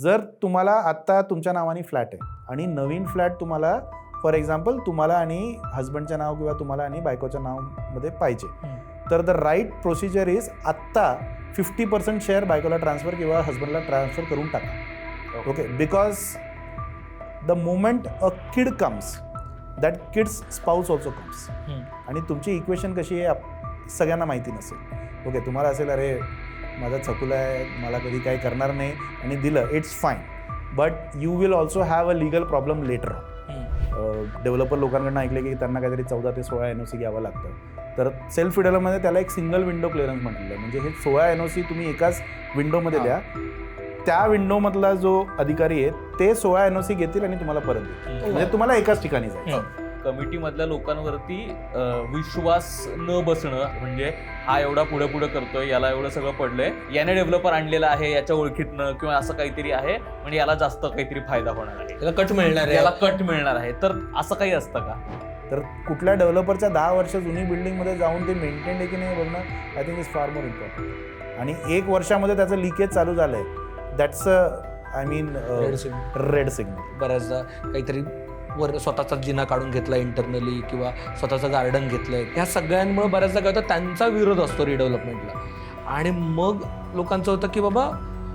जर तुम्हाला आत्ता तुमच्या नावाने फ्लॅट आहे आणि नवीन फ्लॅट तुम्हाला फॉर एक्झाम्पल तुम्हाला आणि हजबंडचं नाव किंवा तुम्हाला आणि बायकोच्या नावामध्ये पाहिजे, तर द राईट प्रोसिजर इज आत्ता 50% शेअर बायकोला ट्रान्सफर किंवा हजबंडला ट्रान्सफर करून टाका. Okay, because the moment a kid comes that kids spouse also comes. आणि तुमची इक्वेशन कशी आहे सगळ्यांना माहिती नसेल. ओके, तुम्हाला असेल अरे माझा चकुला आहे, मला कधी काही करणार नाही आणि दिलं, it's fine, but you will also have a legal problem later. Developer लोकांकडून ऐकले की त्यांना काहीतरी 14 ते 16 NOC घ्यावं लागतं. तर सेल्फ रिडेलमध्ये त्याला एक सिंगल विंडो क्लिअरन्स म्हटलेलं आहे. म्हणजे हे 16 NOC तुम्ही एकाच विंडोमध्ये द्या, त्या विंडोमधला जो अधिकारी आहे ते 16 NOC घेतील आणि तुम्हाला परत देतील. म्हणजे तुम्हाला एकाच ठिकाणी जायचं. कमिटीमधल्या लोकांवरती विश्वास न बसणं, म्हणजे हा एवढा पुढे पुढे करतोय, याला एवढं सगळं पडलंय, याने डेव्हलपर आणलेला आहे, याच्या ओळखीतनं किंवा असं काहीतरी आहे, म्हणजे याला जास्त काहीतरी फायदा होणार आहे, त्याला कट मिळणार आहे, याला कट मिळणार आहे. तर असं काही असतं का? तर कुठल्या डेव्हलपरच्या 10 वर्ष जुनी बिल्डिंगमध्ये जाऊन ते मेंटेन आहे की नाही बघणं I think is far more important. आणि 1 वर्षामध्ये त्याचं लिकेज चालू झालंय, that's I mean red signal. बऱ्याचदा काहीतरी वर स्वतःचा जिना काढून घेतला इंटरनली किंवा स्वतःचं गार्डन घेतलंय, ह्या सगळ्यांमुळे बऱ्याचदा काय होतं त्यांचा विरोध असतो रिडेव्हलपमेंटला. आणि मग लोकांचं होतं की बाबा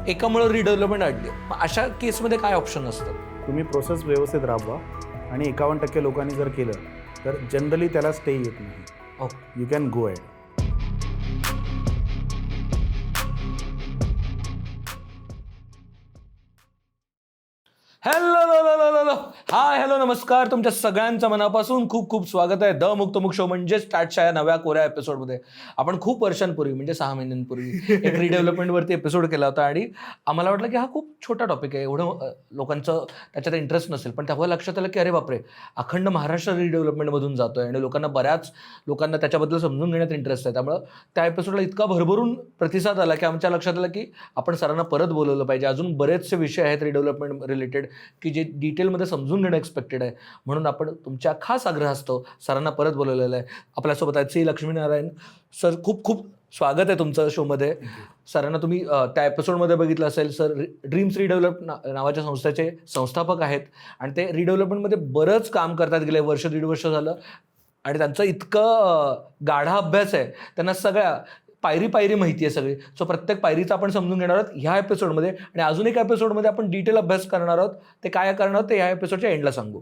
एकामुळे रिडेव्हलपमेंट अडली. मग अशा केसमध्ये काय ऑप्शन असतं? तुम्ही प्रोसेस व्यवस्थित राबवा आणि 51% लोकांनी जर केलं तर जनरली त्याला स्टे येत नाही. You can go ahead. Hello नमस्कार, तुमच्या सगळ्यांचं मनापासून खूप खूप स्वागत आहे द मुक्तमुख शो म्हणजे स्टार्टच्या या नव्या कोऱ्या एपिसोडमध्ये. आपण खूप वर्षांपूर्वी म्हणजे 6 महिन्यांपूर्वी एक रिडेव्हलपमेंटवरती एपिसोड केला होता आणि आम्हाला वाटलं की हा खूप छोटा टॉपिक आहे, एवढं लोकांचं त्याच्यात इंटरेस्ट नसेल. पण तेव्हा लक्षात आलं की अरे बापरे, अखंड महाराष्ट्र रिडेव्हलपमेंटमधून जातोय आणि बऱ्याच लोकांना त्याच्याबद्दल समजून घेण्यात इंटरेस्ट आहे. त्यामुळं त्या एपिसोडला इतका भरभरून प्रतिसाद आला की आमच्या लक्षात आलं की आपण सरांना परत बोलवलं पाहिजे. अजून बरेचसे विषय आहेत रिडेव्हलपमेंट रिलेटेड की जे डिटेलमध्ये समजून घेणं एक्सपेक्टेड आहे, म्हणून आपण तुमच्या खास आग्रहास्तव सरांना परत बोलवलेलं आहे. आपल्यासोबत आहेत श्री लक्ष्मीनारायण सर. खूप खूप स्वागत आहे तुमचं शोमध्ये. सरांना तुम्ही त्या एपिसोडमध्ये बघितलं असेल. सर ड्रीम्स रिडेव्हलप नावाच्या संस्थेचे संस्थापक आहेत आणि ते रिडेव्हलपमेंटमध्ये बरंच काम करतात, गेले 1-1.5 वर्ष झालं. आणि त्यांचं इतकं गाढा अभ्यास आहे, त्यांना सगळ्या पायरी माहिती आहे सगळी. सो प्रत्येक पायरीचा आपण समजून घेणार आहोत ह्या एपिसोडमध्ये. आणि अजून एक एपिसोडमध्ये आपण डिटेल अभ्यास करणार आहोत. ते काय करणार आहोत ते ह्या एपिसोडच्या एंडला सांगू.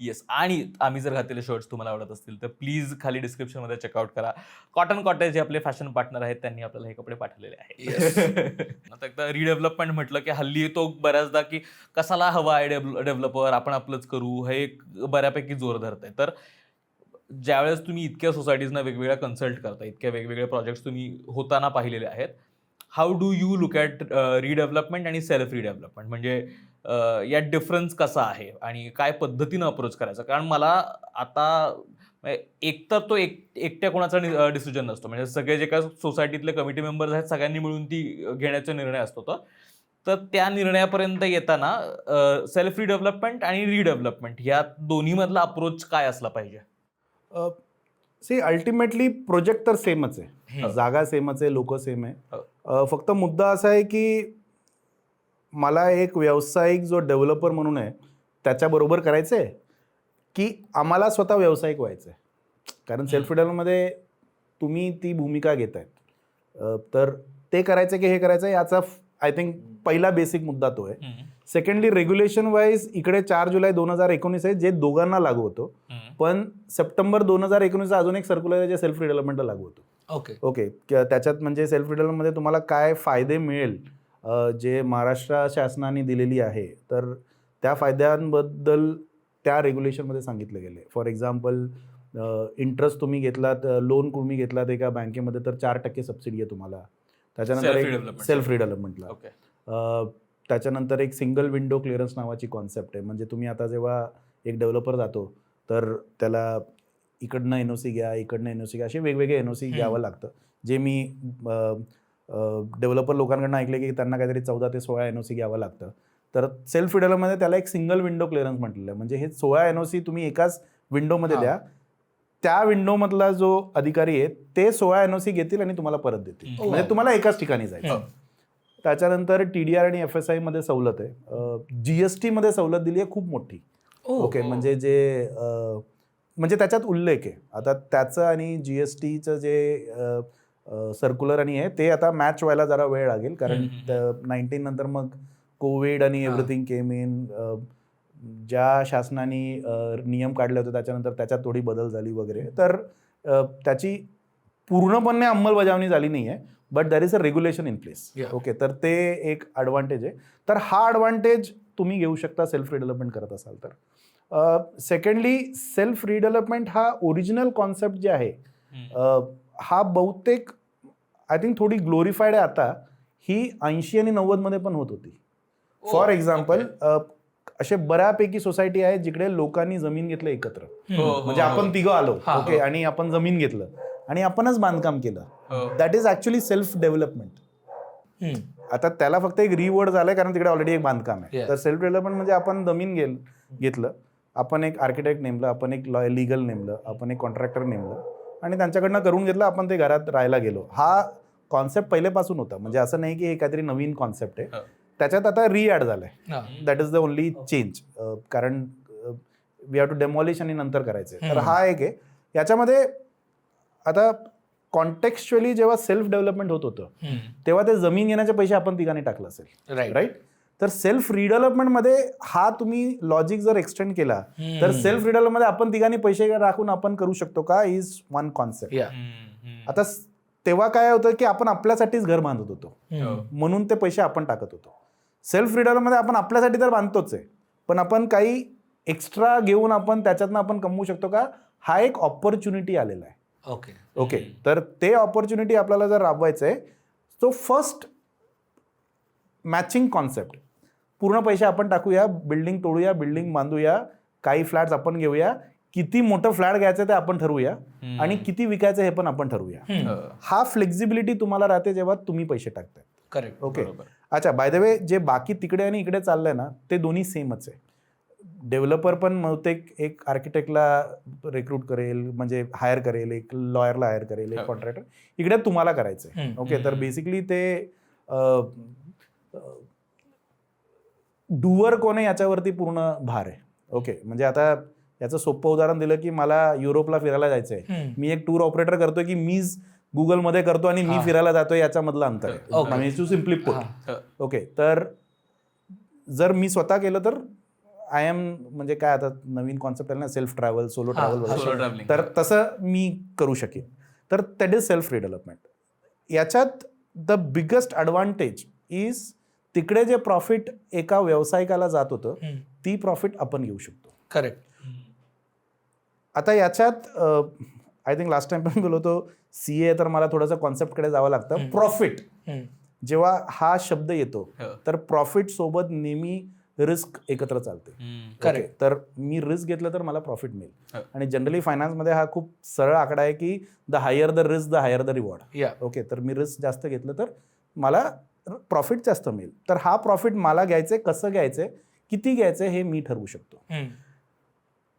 येस. आणि आम्ही जर घातलेले शर्ट्स तुम्हाला आवडत असतील तर प्लीज खाली डिस्क्रिप्शनमध्ये चेकआउट करा. कॉटन कॉटेज जे आपले फॅशन पार्टनर आहेत त्यांनी आपल्याला हे कपडे पाठवलेले आहेत. आता एकदा रिडेव्हलपमेंट म्हटलं की हल्ली तो बऱ्याचदा की कसाला हवा आहे डेव्हलपर, आपण आपलंच करू, हे एक बऱ्यापैकी जोर धरत आहे. तर ज्यावेळेस तुम्ही इतक्या सोसायटीजना वेगवेगळ्या कन्सल्ट करता, इतक्या वेगवेगळे प्रोजेक्ट्स तुम्ही होताना पाहिलेले आहेत, how do you look at redevelopment आणि सेल्फ रिडेव्हलपमेंट? म्हणजे यात डिफरन्स कसा आहे आणि काय पद्धतीनं अप्रोच करायचा? कारण मला आता एकतर तो एकट्या कोणाचा डिसिजन नसतो, म्हणजे सगळे जे काय सोसायटीतले कमिटी मेंबर्स आहेत सगळ्यांनी मिळून ती घेण्याचा निर्णय असतो. तर त्या निर्णयापर्यंत येताना सेल्फ रिडेव्हलपमेंट आणि रिडेव्हलपमेंट या दोन्हीमधला अप्रोच काय असला पाहिजे? अल्टिमेटली प्रोजेक्ट तर सेमच आहे, जागा सेमच आहे, लोक सेम आहे. फक्त मुद्दा असा आहे की मला एक व्यावसायिक जो डेव्हलपर म्हणून आहे त्याच्याबरोबर करायचं आहे की आम्हाला स्वतः व्यावसायिक व्हायचं आहे. कारण सेल्फ रिडेव्हलपमध्ये तुम्ही ती भूमिका घेत आहेत, तर ते करायचं की हे करायचं याचा आय थिंक पहिला बेसिक मुद्दा तो आहे. सेकंडली रेग्युलेशन वाईज इकडे 4 जुलै 2019 आहे जे दोघांना लागू होतो, पण सप्टेंबर 2019 अजून एक सर्क्युलर आहे जे सेल्फ रिडेव्हलपमेंटला लागू होतो. ओके, त्याच्यात म्हणजे सेल्फ रिडेव्हलपमेंटमध्ये तुम्हाला काय फायदे मिळेल जे महाराष्ट्र शासनाने दिलेली आहे, तर त्या फायद्यांबद्दल त्या रेग्युलेशनमध्ये सांगितलं गेलं आहे. फॉर एक्झाम्पल इंटरेस्ट तुम्ही घेतलात, लोन तुम्ही घेतलात एका बँकेमध्ये तर 4% सबसिडी आहे तुम्हाला. त्याच्यानंतर एक सेल्फ रिडेव्हलपमेंटला त्याच्यानंतर एक सिंगल विंडो क्लिअरन्स नावाची कॉन्सेप्ट आहे. म्हणजे तुम्ही आता जेव्हा एक डेव्हलपर जातो तर त्याला इकडनं NOC घ्या, इकडनं NOC घ्या, असे वेगवेगळे NOC घ्यावं लागतं. जे मी डेव्हलपर लोकांकडून ऐकले की त्यांना काहीतरी 14 ते 16 NOC घ्यावं लागतं. तर सेल्फ रिडेव्हलपमध्ये त्याला एक सिंगल विंडो क्लिअरन्स म्हटलेलं आहे. म्हणजे हे 16 NOC तुम्ही एकाच विंडोमध्ये द्या, त्या विंडोमधला जो अधिकारी आहे ते 16 NOC घेतील आणि तुम्हाला परत देतील. म्हणजे तुम्हाला एकाच ठिकाणी जायचं. त्याच्यानंतर TDR आणि FSI मध्ये सवलत आहे. GST मध्ये सवलत दिली आहे खूप मोठी. ओके, म्हणजे जे म्हणजे त्याच्यात उल्लेख आहे आता त्याचं आणि GSTचं जे सर्क्युलर आणि आहे ते आता मॅच व्हायला जरा वेळ लागेल, कारण 19 नंतर मग कोविड आणि एव्हरीथिंग केम इन. ज्या शासनाने नियम काढले होते त्याच्यानंतर त्याच्यात थोडी बदल झाली वगैरे, तर त्याची पूर्णपणे अंमलबजावणी झाली नाही आहे, but there is a regulation in place. Okay, तर ते एक ॲडव्हान्टेज आहे. तर हा ॲडव्हान्टेज तुम्ही घेऊ शकता सेल्फ रिडेव्हलपमेंट करत असाल तर. सेकंडली, सेल्फ रिडेव्हलपमेंट हा ओरिजिनल कॉन्सेप्ट जे आहे हा बहुतेक आय थिंक थोडी ग्लोरिफाईड आहे आता. ही 80 आणि 90 मध्ये पण होत होती. फॉर एक्झाम्पल, असे बऱ्यापैकी सोसायटी आहेत जिकडे लोकांनी जमीन घेतलं एकत्र. म्हणजे आपण तिघं आलो, ओके, आणि आपण जमीन घेतलं आणि आपणच बांधकाम केलं. That is actually self development. आता त्याला फक्त एक रिवर्ड झालाय कारण तिकडे ऑलरेडी एक बांधकाम आहे. तर सेल्फ डेव्हलपमेंट म्हणजे आपण जमीन घेतलं, आपण एक आर्किटेक्ट नेमलं, आपण एक लिगल नेमलं, आपण एक कॉन्ट्रॅक्टर नेमलं आणि त्यांच्याकडनं करून घेतलं, आपण ते घरात राहायला गेलो. हा कॉन्सेप्ट पहिलेपासून होता, म्हणजे असं नाही की हे काहीतरी नवीन कॉन्सेप्ट आहे. त्याच्यात आता रिॲड झालाय. That is the only change, कारण वी हॅव टू डेमॉलिश आणि नंतर करायचं. तर हा एक आहे. याच्यामध्ये आता कॉन्टेक्स्च्युअली जेव्हा सेल्फ डेव्हलपमेंट होत होतं तेव्हा ते जमीन घेण्याचे पैसे आपण तिघांनी टाकलं असेल, राईट. तर सेल्फ रिडेव्हलपमेंटमध्ये हा तुम्ही लॉजिक जर एक्सटेंड केला तर सेल्फ रिडेव्हलपमेंटमध्ये आपण तिघांनी पैसे राखून आपण करू शकतो का, इज वन कॉन्सेप्ट. आता तेव्हा काय होतं की आपण आपल्यासाठीच घर बांधत होतो, म्हणून ते पैसे आपण टाकत होतो. सेल्फ रिडेव्हलपमेंटमध्ये आपण आपल्यासाठी तर बांधतोच आहे, पण आपण काही एक्स्ट्रा घेऊन आपण त्याच्यातनं आपण कमवू शकतो का, हा एक ऑपॉर्च्युनिटी आलेला आहे. ओके, तर ते ऑपॉर्च्युनिटी आपल्याला जर राबवायचं आहे, तो फर्स्ट मॅचिंग कॉन्सेप्ट, पूर्ण पैसे आपण टाकूया, बिल्डिंग तोडूया, बिल्डिंग बांधूया, काही फ्लॅट्स आपण घेऊया, किती मोठं फ्लॅट घ्यायचं ते आपण ठरवूया आणि किती विकायचं हे पण आपण ठरवूया. हा फ्लेक्झिबिलिटी तुम्हाला राहते जेव्हा तुम्ही पैसे टाकताय. करेक्ट. ओके, अच्छा, बाय द वे, जे बाकी तिकडे आणि इकडे चाललंय ना ते दोन्ही सेमच आहे. डेव्हलपर पण बहुतेक एक आर्किटेक्टला रिक्रूट करेल, म्हणजे हायर करेल, एक लॉयरला हायर करेल, एक कॉन्ट्रॅक्टर. इकडे तुम्हाला करायचंय. ओके, तर बेसिकली ते डुअर कोण आहे याच्यावरती पूर्ण भार आहे. ओके, म्हणजे आता याचं सोपं उदाहरण दिलं की मला युरोपला फिरायला जायचंय, मी एक टूर ऑपरेटर करतोय की मीच गुगलमध्ये करतो आणि मी फिरायला जातोय, याच्यामधलं अंतर आहे. To simply put. ओके, तर जर मी स्वतः केलं तर आय एम, म्हणजे काय आता नवीन कॉन्सेप्ट आहे ना, सेल्फ ट्रॅव्हल, सोलो ट्रॅव्हल, तर तसं मी करू शकेन. तर दॅट इज सेल्फ रिडेव्हलपमेंट. याच्यात द बिगेस्ट ॲडव्हान्टेज इज तिकडे जे प्रॉफिट एका व्यावसायिकाला जात होतं ती प्रॉफिट आपण घेऊ शकतो. करेक्ट. आता याच्यात आय थिंक लास्ट टाइम पण बोललो होतो, CA तर मला थोडंसं कॉन्सेप्टकडे जावं लागतं. प्रॉफिट जेव्हा हा शब्द येतो तर प्रॉफिट सोबत नेहमी रिस्क एकत्र चालते. करेक्ट. तर मी रिस्क घेतलं तर मला प्रॉफिट मिळेल, आणि जनरली फायनान्समध्ये हा खूप सरळ आकडा आहे की the higher the risk the higher the reward. Okay, तर मी रिस्क जास्त घेतलं तर मला प्रॉफिट जास्त मिळेल. तर हा प्रॉफिट मला घ्यायचंय, कसं घ्यायचंय, किती घ्यायचंय हे मी ठरवू शकतो.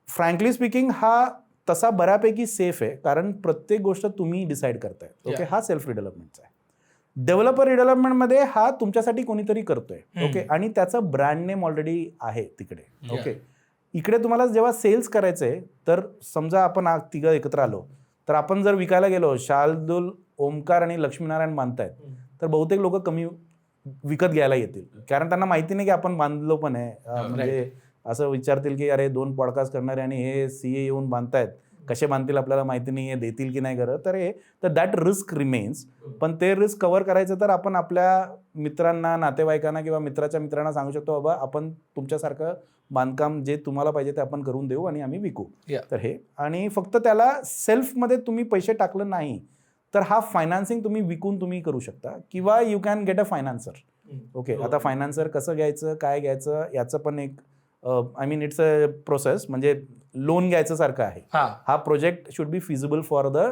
फ्रँकली स्पीकिंग हा तसा बऱ्यापैकी सेफ आहे, कारण प्रत्येक गोष्ट तुम्ही डिसाईड करताय. ओके, हा सेल्फ रिडेव्हलपमेंटचा आहे. डेव्हलपर रिडेव्हलपमेंटमध्ये हा तुमच्यासाठी कोणीतरी करतोय. ओके, आणि त्याचं ब्रँड नेम ऑलरेडी आहे तिकडे. ओके, इकडे तुम्हाला जेव्हा सेल्स करायचंय, तर समजा आपण तिघं एकत्र आलो, तर आपण जर विकायला गेलो, शार्दुल, ओमकार आणि लक्ष्मीनारायण बांधतायत, तर बहुतेक लोक कमी विकत घ्यायला येतील, कारण त्यांना माहिती नाही की आपण बांधलो पण आहे. म्हणजे असं विचारतील की अरे 2 पॉडकास्ट करणारे आणि हे CA येऊन बांधतायत, कसे बांधतील आपल्याला माहिती नाही आहे, देतील की नाही करत. तर दॅट रिस्क रिमेन्स. पण ते रिस्क कव्हर करायचं तर आपण आपल्या मित्रांना, नातेवाईकांना किंवा मित्राच्या मित्रांना सांगू शकतो, बाबा आपण तुमच्यासारखं बांधकाम जे तुम्हाला पाहिजे ते आपण करून देऊ आणि आम्ही विकू. तर हे, आणि फक्त त्याला सेल्फमध्ये तुम्ही पैसे टाकलं नाही तर हा फायनान्सिंग तुम्ही विकून तुम्ही करू शकता, किंवा you can get a financier. Okay, आता फायनान्सर कसं घ्यायचं, काय घ्यायचं, याचं पण एक I mean it's a process, म्हणजे लोन घ्यायचं सारखं आहे. हा project should be feasible for the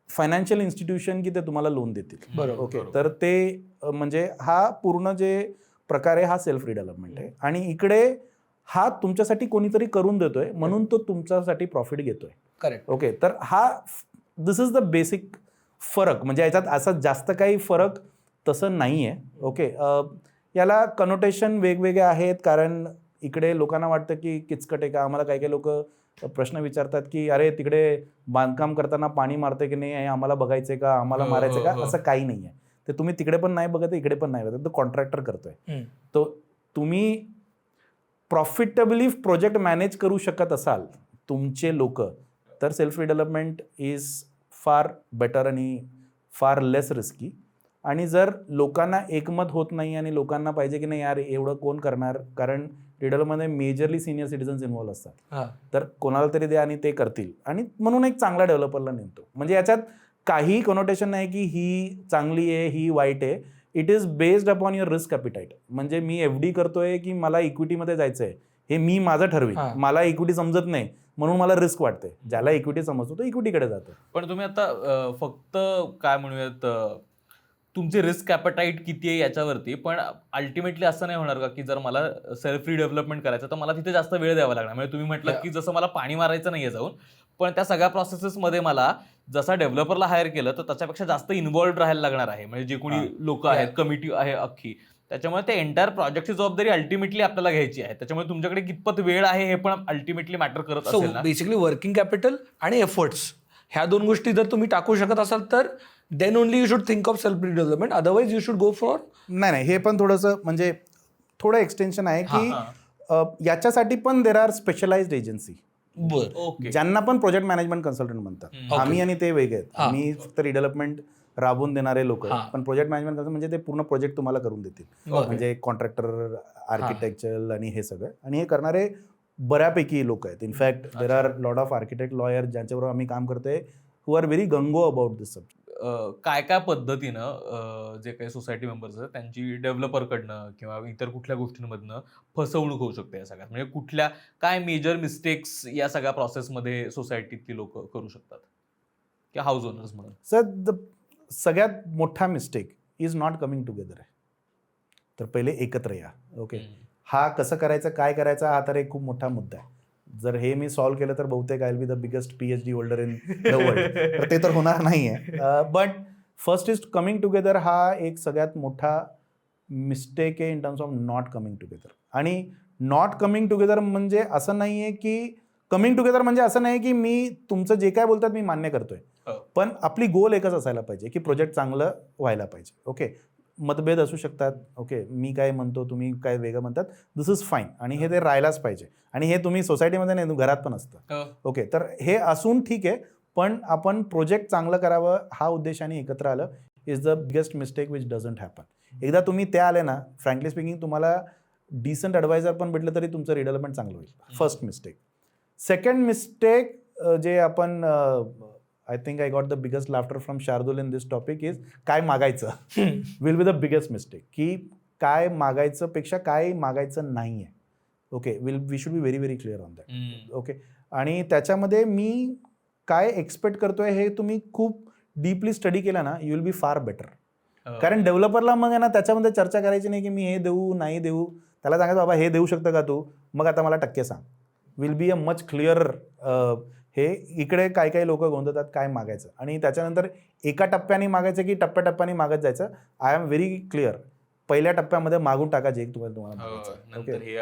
financial institution की ते तुम्हाला लोन देतील. ओके, तर ते म्हणजे हा पूर्ण जे प्रकार आहे हा सेल्फ रिडेव्हलपमेंट आहे, आणि इकडे हा तुमच्यासाठी कोणीतरी करून देतोय म्हणून तो तुमच्यासाठी प्रॉफिट घेतोय. करेक्ट. ओके, तर हा दिस इज द बेसिक फरक. म्हणजे याच्यात असा जास्त काही फरक तसं नाही आहे. ओके, याला कनोटेशन वेगवेगळे आहेत, कारण इकडे लोकांना वाटतं की किचकट आहे का. आम्हाला काही काही लोक प्रश्न विचारतात की अरे तिकडे बांधकाम करताना पाणी मारते की नाही, हे आम्हाला बघायचंय का, आम्हाला हो, मारायचं हो, का. हो. असं काही नाही आहे. ते तुम्ही तिकडे पण नाही बघत, इकडे पण नाही बघत, तो कॉन्ट्रॅक्टर करतोय. तो तुम्ही प्रॉफिटेबली प्रोजेक्ट मॅनेज करू शकत असाल तुमचे लोक, तर self development is far better आणि फार लेस रिस्की. आणि जर लोकांना एकमत होत नाही आणि लोकांना पाहिजे की नाही यार एवढं कोण करणार, कारण रिडलमध्ये मेजरली सिनियर सिटीजन्स इन्व्हॉल्व असतात, तर कोणाला तरी द्या आणि ते करतील, आणि म्हणून एक चांगला डेव्हलपरला नेमतो. म्हणजे याच्यात काही कॉनोटेशन नाही की ही चांगली आहे ही वाईट आहे. It is based upon your risk appetite. म्हणजे मी FD करतोय की मला इक्विटीमध्ये जायचं आहे, हे मी माझं ठरवीन. मला इक्विटी समजत नाही म्हणून मला रिस्क वाटते. ज्याला इक्विटी समजतो तो इक्विटीकडे जातो. पण तुम्ही आता फक्त काय म्हणूयात तुमचे रिस्क ॲपेटाईट किती आहे याच्यावरती, पण अल्टिमेटली असं नाही होणार का की जर मला सेल्फ रिडेव्हलपमेंट करायचं तर मला तिथे जास्त वेळ द्यावा लागणार. म्हणजे तुम्ही म्हटलं की जसं मला पाणी मारायचं नाहीये जाऊन, पण त्या सगळ्या प्रोसेसेसमध्ये मला जसा डेव्हलपरला हायर केलं तर त्याच्यापेक्षा जास्त इन्व्हॉल्व्ड राहायला लागणार आहे. म्हणजे जे कोणी लोक आहेत, कमिटी आहे अख्खी, त्याच्यामुळे ते एंटायर प्रोजेक्टची जबाबदारी अल्टिमेटली आपल्याला घ्यायची आहे. त्याच्यामुळे तुमच्याकडे कितपत वेळ आहे हे पण अल्टिमेटली मॅटर करत सो असेल ना. बेसिकली वर्किंग कॅपिटल आणि एफर्ट्स ह्या दोन गोष्टी जर तुम्ही टाकू शकत असाल तर then only you should think of self development, otherwise you should go for. नाही, हे पण थोडंसं म्हणजे थोडं एक्सटेन्शन आहे की याच्यासाठी पण there are specialised agency okay. ज्यांना पण प्रोजेक्ट मॅनेजमेंट कन्सल्टंट म्हणतात. आम्ही आणि ते वेगळे आहेत. आम्ही फक्त रिडेव्हलपमेंट राबवून देणारे लोक आहेत, पण प्रोजेक्ट मॅनेजमेंट कसं म्हणजे ते पूर्ण प्रोजेक्ट तुम्हाला करून देतील. म्हणजे कॉन्ट्रॅक्टर, आर्किटेक्चर आणि हे सगळं, आणि हे करणारे बऱ्यापैकी लोक आहेत. In fact there are lot of architect, lawyer ज्यांच्याबरोबर आम्ही काम करतोय who are very gung-ho about this subject. काय काय पद्धतीनं जे काही सोसायटी मेंबर्स आहेत त्यांची डेव्हलपरकडनं किंवा इतर कुठल्या गोष्टींमधनं फसवणूक होऊ शकते या सगळ्यात, म्हणजे कुठल्या काय मेजर मिस्टेक्स या सगळ्या प्रोसेसमध्ये सोसायटीतली लोक करू शकतात किंवा हाऊस ओनर्स म्हणून. सर सगळ्यात मोठा mistake is not coming together आहे. तर पहिले एकत्र या. ओके, हा कसं करायचं काय करायचं हा तर एक खूप मोठा मुद्दा आहे. जर हे मी सॉल्व्ह केलं तर बहुतेक I will be the biggest PhD holder in the world. तर ते तर होणार नाही आहे. But first is coming together हा एक सगळ्यात मोठा मिस्टेक आहे in terms of not coming together. आणि नॉट कमिंग टुगेदर म्हणजे असं नाही आहे की कमिंग टुगेदर म्हणजे असं नाही की मी तुमचं जे काय बोलतात मी मान्य करतोय, पण आपली गोल एकच असायला पाहिजे की प्रोजेक्ट चांगलं व्हायला पाहिजे. ओके, मतभेद असू शकतात. ओके, मी काय म्हणतो तुम्ही काय वेगळं म्हणतात, दिस इज फाईन, आणि हे ते राहायलाच पाहिजे. आणि हे तुम्ही सोसायटीमध्ये नाही, घरात पण असतं. ओके, तर हे असून ठीक आहे, पण आपण प्रोजेक्ट चांगलं करावं हा उद्देशाने एकत्र आलं is the biggest mistake which doesn't happen. एकदा तुम्ही त्या आले ना, फ्रँकली स्पीकिंग तुम्हाला डिसेंट ॲडवायझर पण भेटलं तरी तुमचं रिडेव्हलपमेंट चांगलं होईल. First mistake. सेकंड मिस्टेक जे आपण I think I got the biggest laughter from Shardul in this topic is काय मागायचं will be the biggest mistake. की काय मागायचं पेक्षा काय मागायचं नाही आहे. Okay, we should be very very clear on that. Okay, आणि त्याच्यामध्ये मी काय एक्सपेक्ट करतोय हे तुम्ही खूप डीपली स्टडी केला ना, you will be far better. कारण डेव्हलपरला मग आहे ना त्याच्यामध्ये चर्चा करायची नाही की मी हे देऊ नाही देऊ. त्याला सांगायचं बाबा हे देऊ शकतं का तू, मग आता मला टक्के सांग. Will be a much clear. हे इकडे काही काही लोक गोंधळतात काय मागायचं, आणि त्याच्यानंतर एका टप्प्याने मागायचं की टप्प्याटप्प्याने मागत जायचं. आय एम व्हेरी क्लिअर, पहिल्या टप्प्यामध्ये मागून टाका जे तुम्हाला मागायचं. ओके,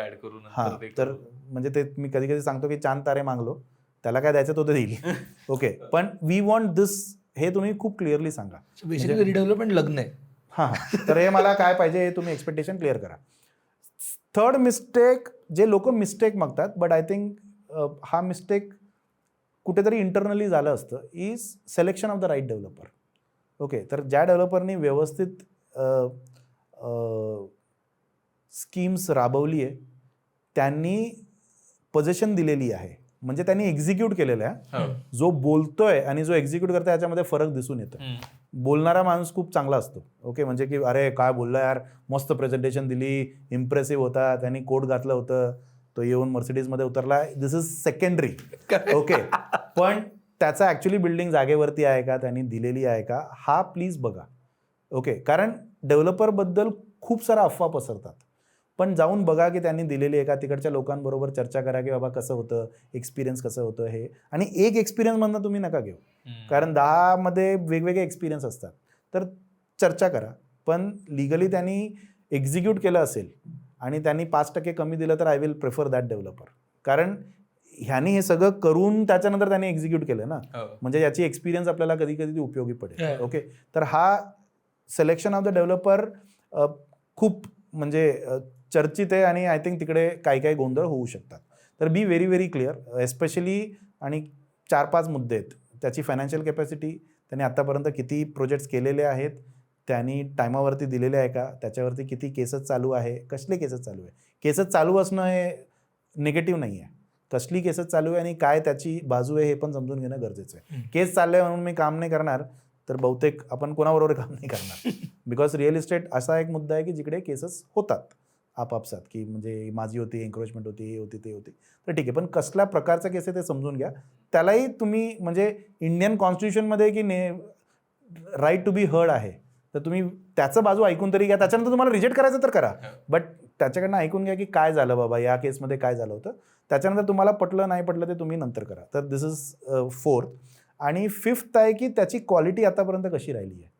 हां, तर म्हणजे ते मी कधी कधी सांगतो की चांद तारे मागलो, त्याला काय द्यायचं तो ते देईल. ओके, पण वी वॉन्ट दिस हे तुम्ही खूप क्लिअरली सांगा. बेसिकली रिडेव्हलपमेंट लग्न आहे. हां, तर हे मला काय पाहिजे हे तुम्ही एक्सपेक्टेशन क्लिअर करा. थर्ड मिस्टेक, जे लोक मिस्टेक मागतात, बट आय थिंक हा मिस्टेक कुठेतरी इंटरनली झालं असतं, is selection of the right developer. Okay, तर ज्या डेव्हलपरनी व्यवस्थित स्कीम्स राबवली आहे, त्यांनी पोझिशन दिलेली आहे, म्हणजे त्यांनी एक्झिक्यूट केलेलं आहे. जो बोलतोय आणि जो एक्झिक्यूट करतोय याच्यामध्ये फरक दिसून येतो. बोलणारा माणूस खूप चांगला असतो. ओके, म्हणजे की अरे काय बोलला यार, मस्त प्रेझेंटेशन दिली, इम्प्रेसिव्ह होता, त्यांनी कोट घातलं होतं, तो येऊन मर्सिडीजमध्ये उतरला, दिस इज सेकंडरी. ओके, पण त्याचा ॲक्च्युली बिल्डिंग जागेवरती आहे का, त्यांनी दिलेली आहे का, हा प्लीज बघा. ओके, कारण डेव्हलपरबद्दल खूप सारा अफवा पसरतात, पण जाऊन बघा की त्यांनी दिलेली आहे का. तिकडच्या लोकांबरोबर चर्चा करा की बाबा कसं होतं, एक्सपिरियन्स कसं होतं हे. आणि एक एक्सपिरियन्समधनं तुम्ही नका घेऊ, कारण 10 मध्ये वेगवेगळे एक्सपिरियन्स असतात. तर चर्चा करा, पण लिगली त्यांनी एक्झिक्यूट केलं असेल आणि त्यांनी 5% कमी दिलं तर I will prefer that developer. कारण ह्यानी हे सगळं करून त्याच्यानंतर त्यांनी एक्झिक्यूट केलं ना, म्हणजे याची एक्सपिरियन्स आपल्याला कधी कधी ती उपयोगी पडेल. ओके, तर हा सिलेक्शन ऑफ द डेव्हलपर खूप म्हणजे चर्चित आहे आणि आय थिंक तिकडे काही काही गोंधळ होऊ शकतात. तर बी व्हेरी व्हेरी क्लिअर, एस्पेशली आणि 4-5 मुद्दे आहेत. त्याची फायनान्शियल कॅपॅसिटी, त्यांनी आतापर्यंत किती प्रोजेक्ट्स केलेले आहेत, त्यांनी टायमावरती दिलेले आहे का, त्याच्यावरती किती केसेस चालू आहे, कसले केसेस चालू आहे. केसेस चालू असणं हे निगेटिव्ह नाही आहे, कसली केसेस चालू आहे आणि काय त्याची बाजू आहे हे पण समजून घेणं गरजेचं आहे. केस चाललंय म्हणून मी काम नाही करणार तर बहुतेक आपण कोणाबरोबर काम नाही करणार. बिकॉज रिअल इस्टेट असा एक मुद्दा आहे की जिकडे केसेस होतात आपापसात, की म्हणजे माझी होती, एन्क्रोचमेंट होती, हे होती, ते होती. तर ठीक आहे, पण कसल्या प्रकारचा केस आहे ते समजून घ्या. त्यालाही तुम्ही म्हणजे इंडियन कॉन्स्टिट्यूशनमध्ये की राईट टू बी हर्ड आहे, तर तुम्ही त्याचं बाजू ऐकून तरी घ्या. त्याच्यानंतर तुम्हाला रिजेक्ट करायचं तर करा, बट त्याच्याकडनं ऐकून घ्या की काय झालं बाबा या केसमध्ये, काय झालं होतं. त्याच्यानंतर तुम्हाला पटलं नाही पटलं ते तुम्ही नंतर करा. तर दिस इज 4th. आणि 5th आहे की त्याची क्वालिटी आतापर्यंत कशी राहिली आहे.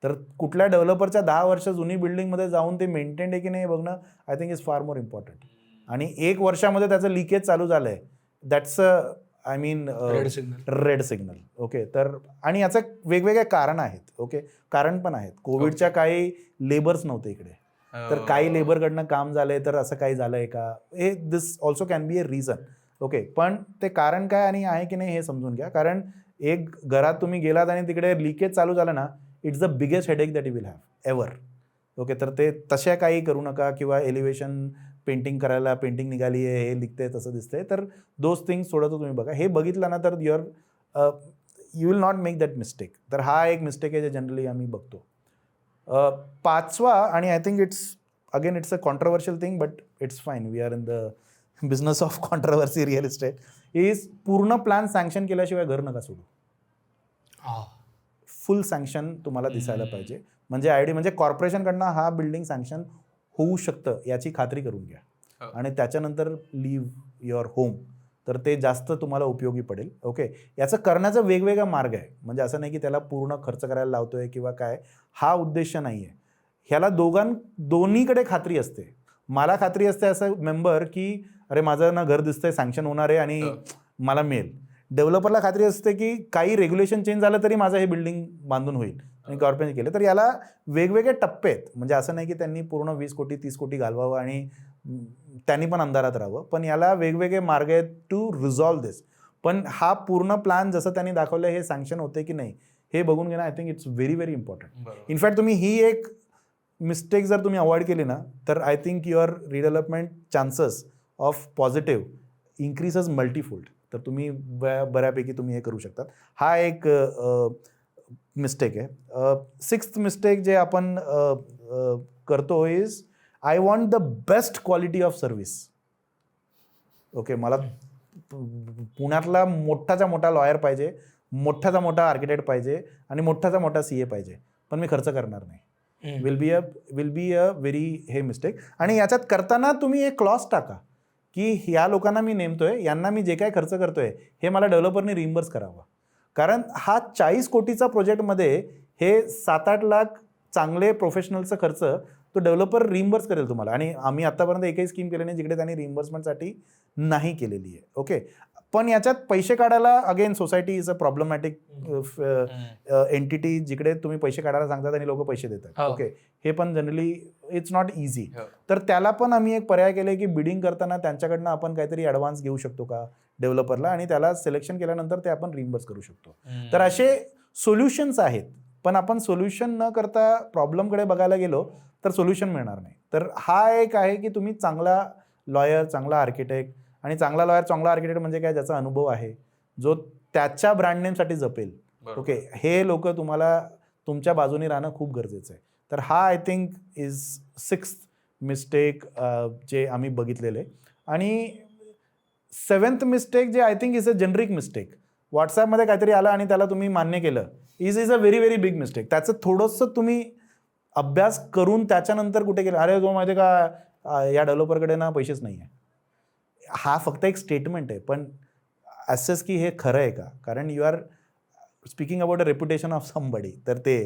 तर कुठल्या डेव्हलपरच्या 10 वर्ष जुनी बिल्डिंगमध्ये जाऊन ते मेंटेन आहे की नाही बघणं I think is far more important. आणि 1 वर्षामध्ये त्याचं लिकेज चालू झालं आहे, that's I mean red signal. Okay, तर आणि याचं वेगवेगळे कारण आहेत. ओके, कारण पण आहेत. कोविडच्या काही लेबर्स नव्हते इकडे, तर काही लेबरकडनं काम झालंय, तर असं काही झालंय का, हे this also can be a reason. Okay, पण ते कारण काय आणि आहे की नाही हे समजून घ्या. कारण एक घरात तुम्ही गेलात आणि तिकडे लिकेज चालू झालं ना, it's the biggest headache that you will have ever. Okay, तर ते तशा काही करू नका. किंवा एलिव्हेशन पेंटिंग करायला पेंटिंग निघाली आहे, हे लिखतंय तसं दिसतंय, तर दोज थिंग्स थोडं तुम्ही बघा. हे बघितलं ना तर you will not make that mistake. तर हा एक मिस्टेक आहे जे जनरली आम्ही बघतो. 5वा, आणि I think it's a controversial thing but it's fine, we are in the business of controversy real estate, is पूर्ण प्लॅन सँक्शन केल्याशिवाय घर नका सोडू. फुल सँक्शन तुम्हाला दिसायला पाहिजे. म्हणजे म्हणजे कॉर्पोरेशनकडनं हा बिल्डिंग सँक्शन होऊ शकतं याची खात्री करून घ्या, आणि त्याच्यानंतर लिव्ह युअर होम, तर ते जास्त तुम्हाला उपयोगी पडेल. ओके, याचं करण्याचा वेगवेगळा मार्ग आहे. म्हणजे असं नाही की त्याला पूर्ण खर्च करायला लावतोय किंवा काय, हा उद्देश नाही आहे. ह्याला दोन्हीकडे खात्री असते. मला खात्री असते असं मेंबर की अरे माझं ना घर दिसतंय, सँक्शन होणार आहे आणि मला मिळेल. डेव्हलपरला खात्री असते की काही रेग्युलेशन चेंज झालं तरी माझं हे बिल्डिंग बांधून होईल आणि कॉर्पोरेशन केलं. तर याला वेगवेगळे टप्पे आहेत. म्हणजे असं नाही की त्यांनी पूर्ण 20 कोटी 30 कोटी घालवावं आणि त्यांनी पण अंधारात राहावं, पण याला वेगवेगळे मार्ग आहेत टू रिझॉल्व्ह दिस. पण हा पूर्ण प्लॅन जसं त्यांनी दाखवलं हे सँक्शन होते की नाही हे बघून घेणं I think it's very very important. In fact तुम्ही ही एक मिस्टेक जर तुम्ही अवॉइड केली ना तर I think your redevelopment chances of positive increases multifold. तर तुम्ही बऱ्यापैकी तुम्ही हे करू शकतात. हा एक मिस्टेक आहे. 6th मिस्टेक जे आपण करतो is I want the best quality of service. Okay, मला पुण्यातला मोठाचा मोठा लॉयर पाहिजे, मोठाचा मोठा आर्किटेक्ट पाहिजे आणि मोठाचा मोठा CA पाहिजे, पण मी खर्च करणार नाही. विल बी अ व्हेरी हे मिस्टेक. आणि याच्यात करताना तुम्ही एक क्लॉज टाका की ह्या लोकांना मी नेमतोय, यांना मी जे काय खर्च करतोय हे मला डेव्हलपरने रिइम्बर्स करावं. कारण हा 40 कोटीचा प्रोजेक्टमध्ये हे 7-8 लाख चांगले प्रोफेशनलचा खर्च तो डेव्हलपर रिइम्बर्स करेल तुम्हाला. आणि आम्ही आतापर्यंत एकही स्कीम केली नाही जिकडे त्यांनी रिइम्बर्समेंटसाठी नाही केलेली आहे. ओके, पण याच्यात पैसे काढायला again society is a problematic entity, जिकडे तुम्ही पैसे काढायला सांगतात आणि लोक पैसे देतात. ओके, हे पण जनरली इट्स नॉट इझी. तर त्याला पण आम्ही एक पर्याय केले की बिडिंग करताना त्यांच्याकडनं आपण काहीतरी ॲडव्हान्स घेऊ शकतो का डेव्हलपरला, आणि त्याला सिलेक्शन केल्यानंतर ते आपण रिइम्बर्स करू शकतो. तर असे सोल्युशन्स आहेत. पण आपण सोल्युशन न करता प्रॉब्लेमकडे बघायला गेलो तर सोल्युशन मिळणार नाही. तर हा एक आहे की तुम्ही चांगला लॉयर, चांगला आर्किटेक्ट, आणि चांगला लॉयर चांगला आर्किटेक्ट म्हणजे काय, ज्याचा अनुभव आहे, जो त्याच्या ब्रँड नेमसाठी जपेल. ओके, हे लोक तुम्हाला तुमच्या बाजूने राहणं खूप गरजेचं आहे. तर हा I think is 6th mistake जे आम्ही बघितलेले. आणि 7th मिस्टेक जे I think is a generic mistake, व्हॉट्सॲपमध्ये काहीतरी आलं आणि त्याला तुम्ही मान्य केलं, is a very very big mistake. त्याचं थोडंसं तुम्ही अभ्यास करून त्याच्यानंतर कुठे केलं, अरे तो माहिती आहे का या डेव्हलपरकडे ना पैसेच नाही आहे, हा फक्त एक स्टेटमेंट आहे. पण असेस की हे खरं आहे का, कारण speaking about a reputation of somebody, तर ते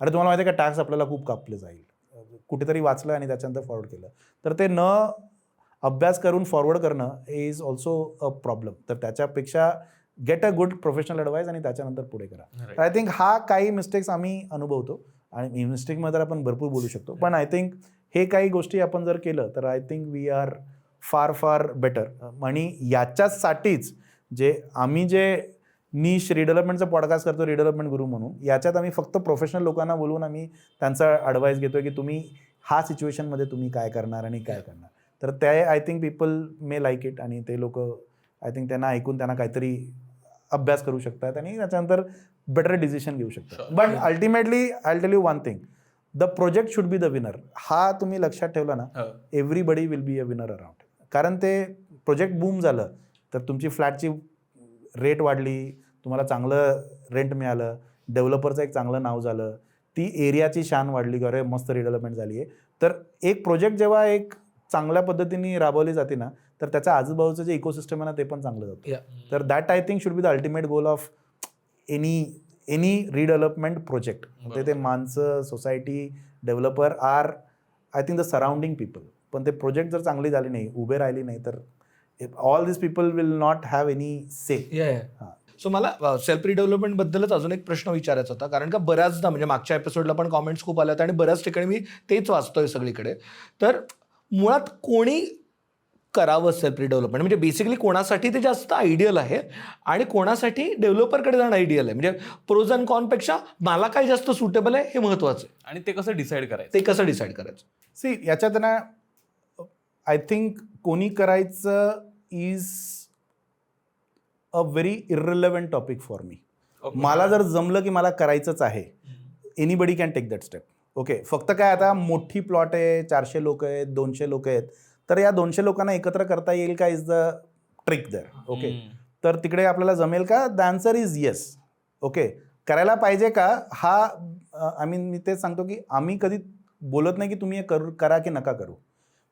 अरे तुम्हाला माहिती आहे का टॅक्स आपल्याला खूप कापले जाईल, कुठेतरी वाचलं आणि त्याच्यानंतर फॉरवर्ड केलं, तर ते न अभ्यास करून फॉरवर्ड करणं इज ऑल्सो अ प्रॉब्लेम. तर त्याच्यापेक्षा get a good professional advice आणि त्याच्यानंतर पुढे करा. तर आय थिंक हा काही मिस्टेक्स आम्ही अनुभवतो आणि मिस्टेकमध्ये तर आपण भरपूर बोलू शकतो, पण आय थिंक हे काही गोष्टी आपण जर केलं तर I think we are far far better. आणि याच्यासाठीच आम्ही जे निश रिडेव्हलपमेंटचा पॉडकास्ट करतो, रिडेव्हलपमेंट गुरु म्हणून, याच्यात आम्ही फक्त प्रोफेशनल लोकांना बोलून आम्ही त्यांचा ॲडवाईस घेतोय की तुम्ही हा सिच्युएशनमध्ये तुम्ही काय करणार आणि काय करणार. तर ते I think people may like it आणि ते लोक आय थिंक त्यांना ऐकून त्यांना काहीतरी अभ्यास करू शकतात आणि त्याच्यानंतर बेटर डिसिशन घेऊ शकतात. But ultimately I tell you one thing, the project should be the winner. हा तुम्ही लक्षात ठेवला ना, everybody will be a winner around. कारण ते प्रोजेक्ट बूम झालं तर तुमची फ्लॅटची रेट वाढली, तुम्हाला चांगलं रेंट मिळालं, डेव्हलपरचं एक चांगलं नाव झालं, ती एरियाची शान वाढली की अरे मस्त रिडेव्हलपमेंट झाली आहे. तर एक प्रोजेक्ट जेव्हा एक चांगल्या पद्धतीने राबवली जाते ना, तर त्याच्या आजूबाजूचं जे इकोसिस्टम आहे ना ते पण चांगलं जातं. तर that I think should be the ultimate goal of any redevelopment project. ते माणसं, society, developer are I think the surrounding people. पण ते प्रोजेक्ट जर चांगली झाली नाही, उभे राहिली नाही, तर all this people will not have any say. So मला सेल्फ रिडेव्हलपमेंट बद्दलच अजून एक प्रश्न विचारायचा होता, कारण का बऱ्याचदा म्हणजे मागच्या एपिसोडला पण कॉमेंट्स खूप आल्या आणि बऱ्याच ठिकाणी मी तेच वाचतोय सगळीकडे. तर मुळात कोणी करावं सेल्फ रिडेव्हलपमेंट, म्हणजे बेसिकली कोणासाठी ते जास्त आयडियल आहे आणि कोणासाठी डेव्हलपरकडे जाणं आयडियल आहे, म्हणजे प्रोज अँड कॉनपेक्षा मला काय जास्त सुटेबल आहे हे महत्वाचं आहे. आणि ते कसं डिसाईड करायचं, ते कसं डिसाईड करायचं. सी याच्यात ना आय थिंक कोणी करायचं is a very irrelevant topic for me. मला जर जमलं की मला करायचंच आहे, anybody can take that step. Okay, फक्त काय आता मोठी प्लॉट आहे, 400 लोक आहेत, 200 लोक आहेत, तर या 200 लोकांना एकत्र करता येईल का, is the trick there. Okay, तर तिकडे आपल्याला जमेल का, the answer is yes. Okay, करायला पाहिजे का, हा आय मीन मी तेच सांगतो की आम्ही कधी बोलत नाही की तुम्ही हे करा की नका करू.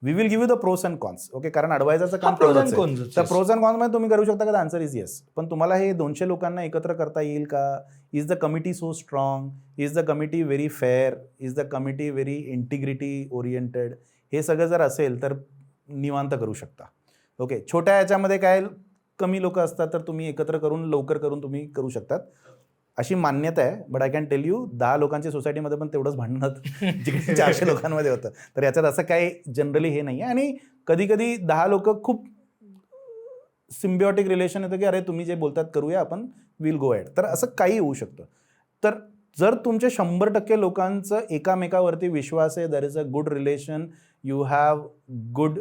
We will give you the pros and cons. Okay, कारण ॲडवायझरचं काम pros and तेवढंच आहे. cons. तर प्रोस अँड कॉन्समध्ये तुम्ही करू शकता का, द आन्सर इज येस. पण तुम्हाला हे 200 लोकांना एकत्र करता येईल का, is the committee so strong, is the committee very fair, is the committee very integrity oriented, हे सगळं जर असेल तर निवांत करू शकता. ओके, छोट्या याच्यामध्ये काय कमी लोक असतात तर तुम्ही एकत्र करून लवकर करून तुम्ही करू शकतात, अशी मान्यता आहे. But I can tell you 10 लोकांच्या सोसायटीमध्ये पण तेवढंच भांडणं जिकडे 400 लोकांमध्ये होतं. तर याच्यात असं काही जनरली हे नाही आहे. आणि कधी कधी 10 लोक खूप सिम्बिओटिक रिलेशन येतं की अरे तुम्ही जे बोलतात करूया आपण, विल गो ॲड. तर असं काही होऊ शकतं. तर जर तुमचे 100% लोकांचं एकामेकावरती विश्वास आहे, there is a good relation, you have good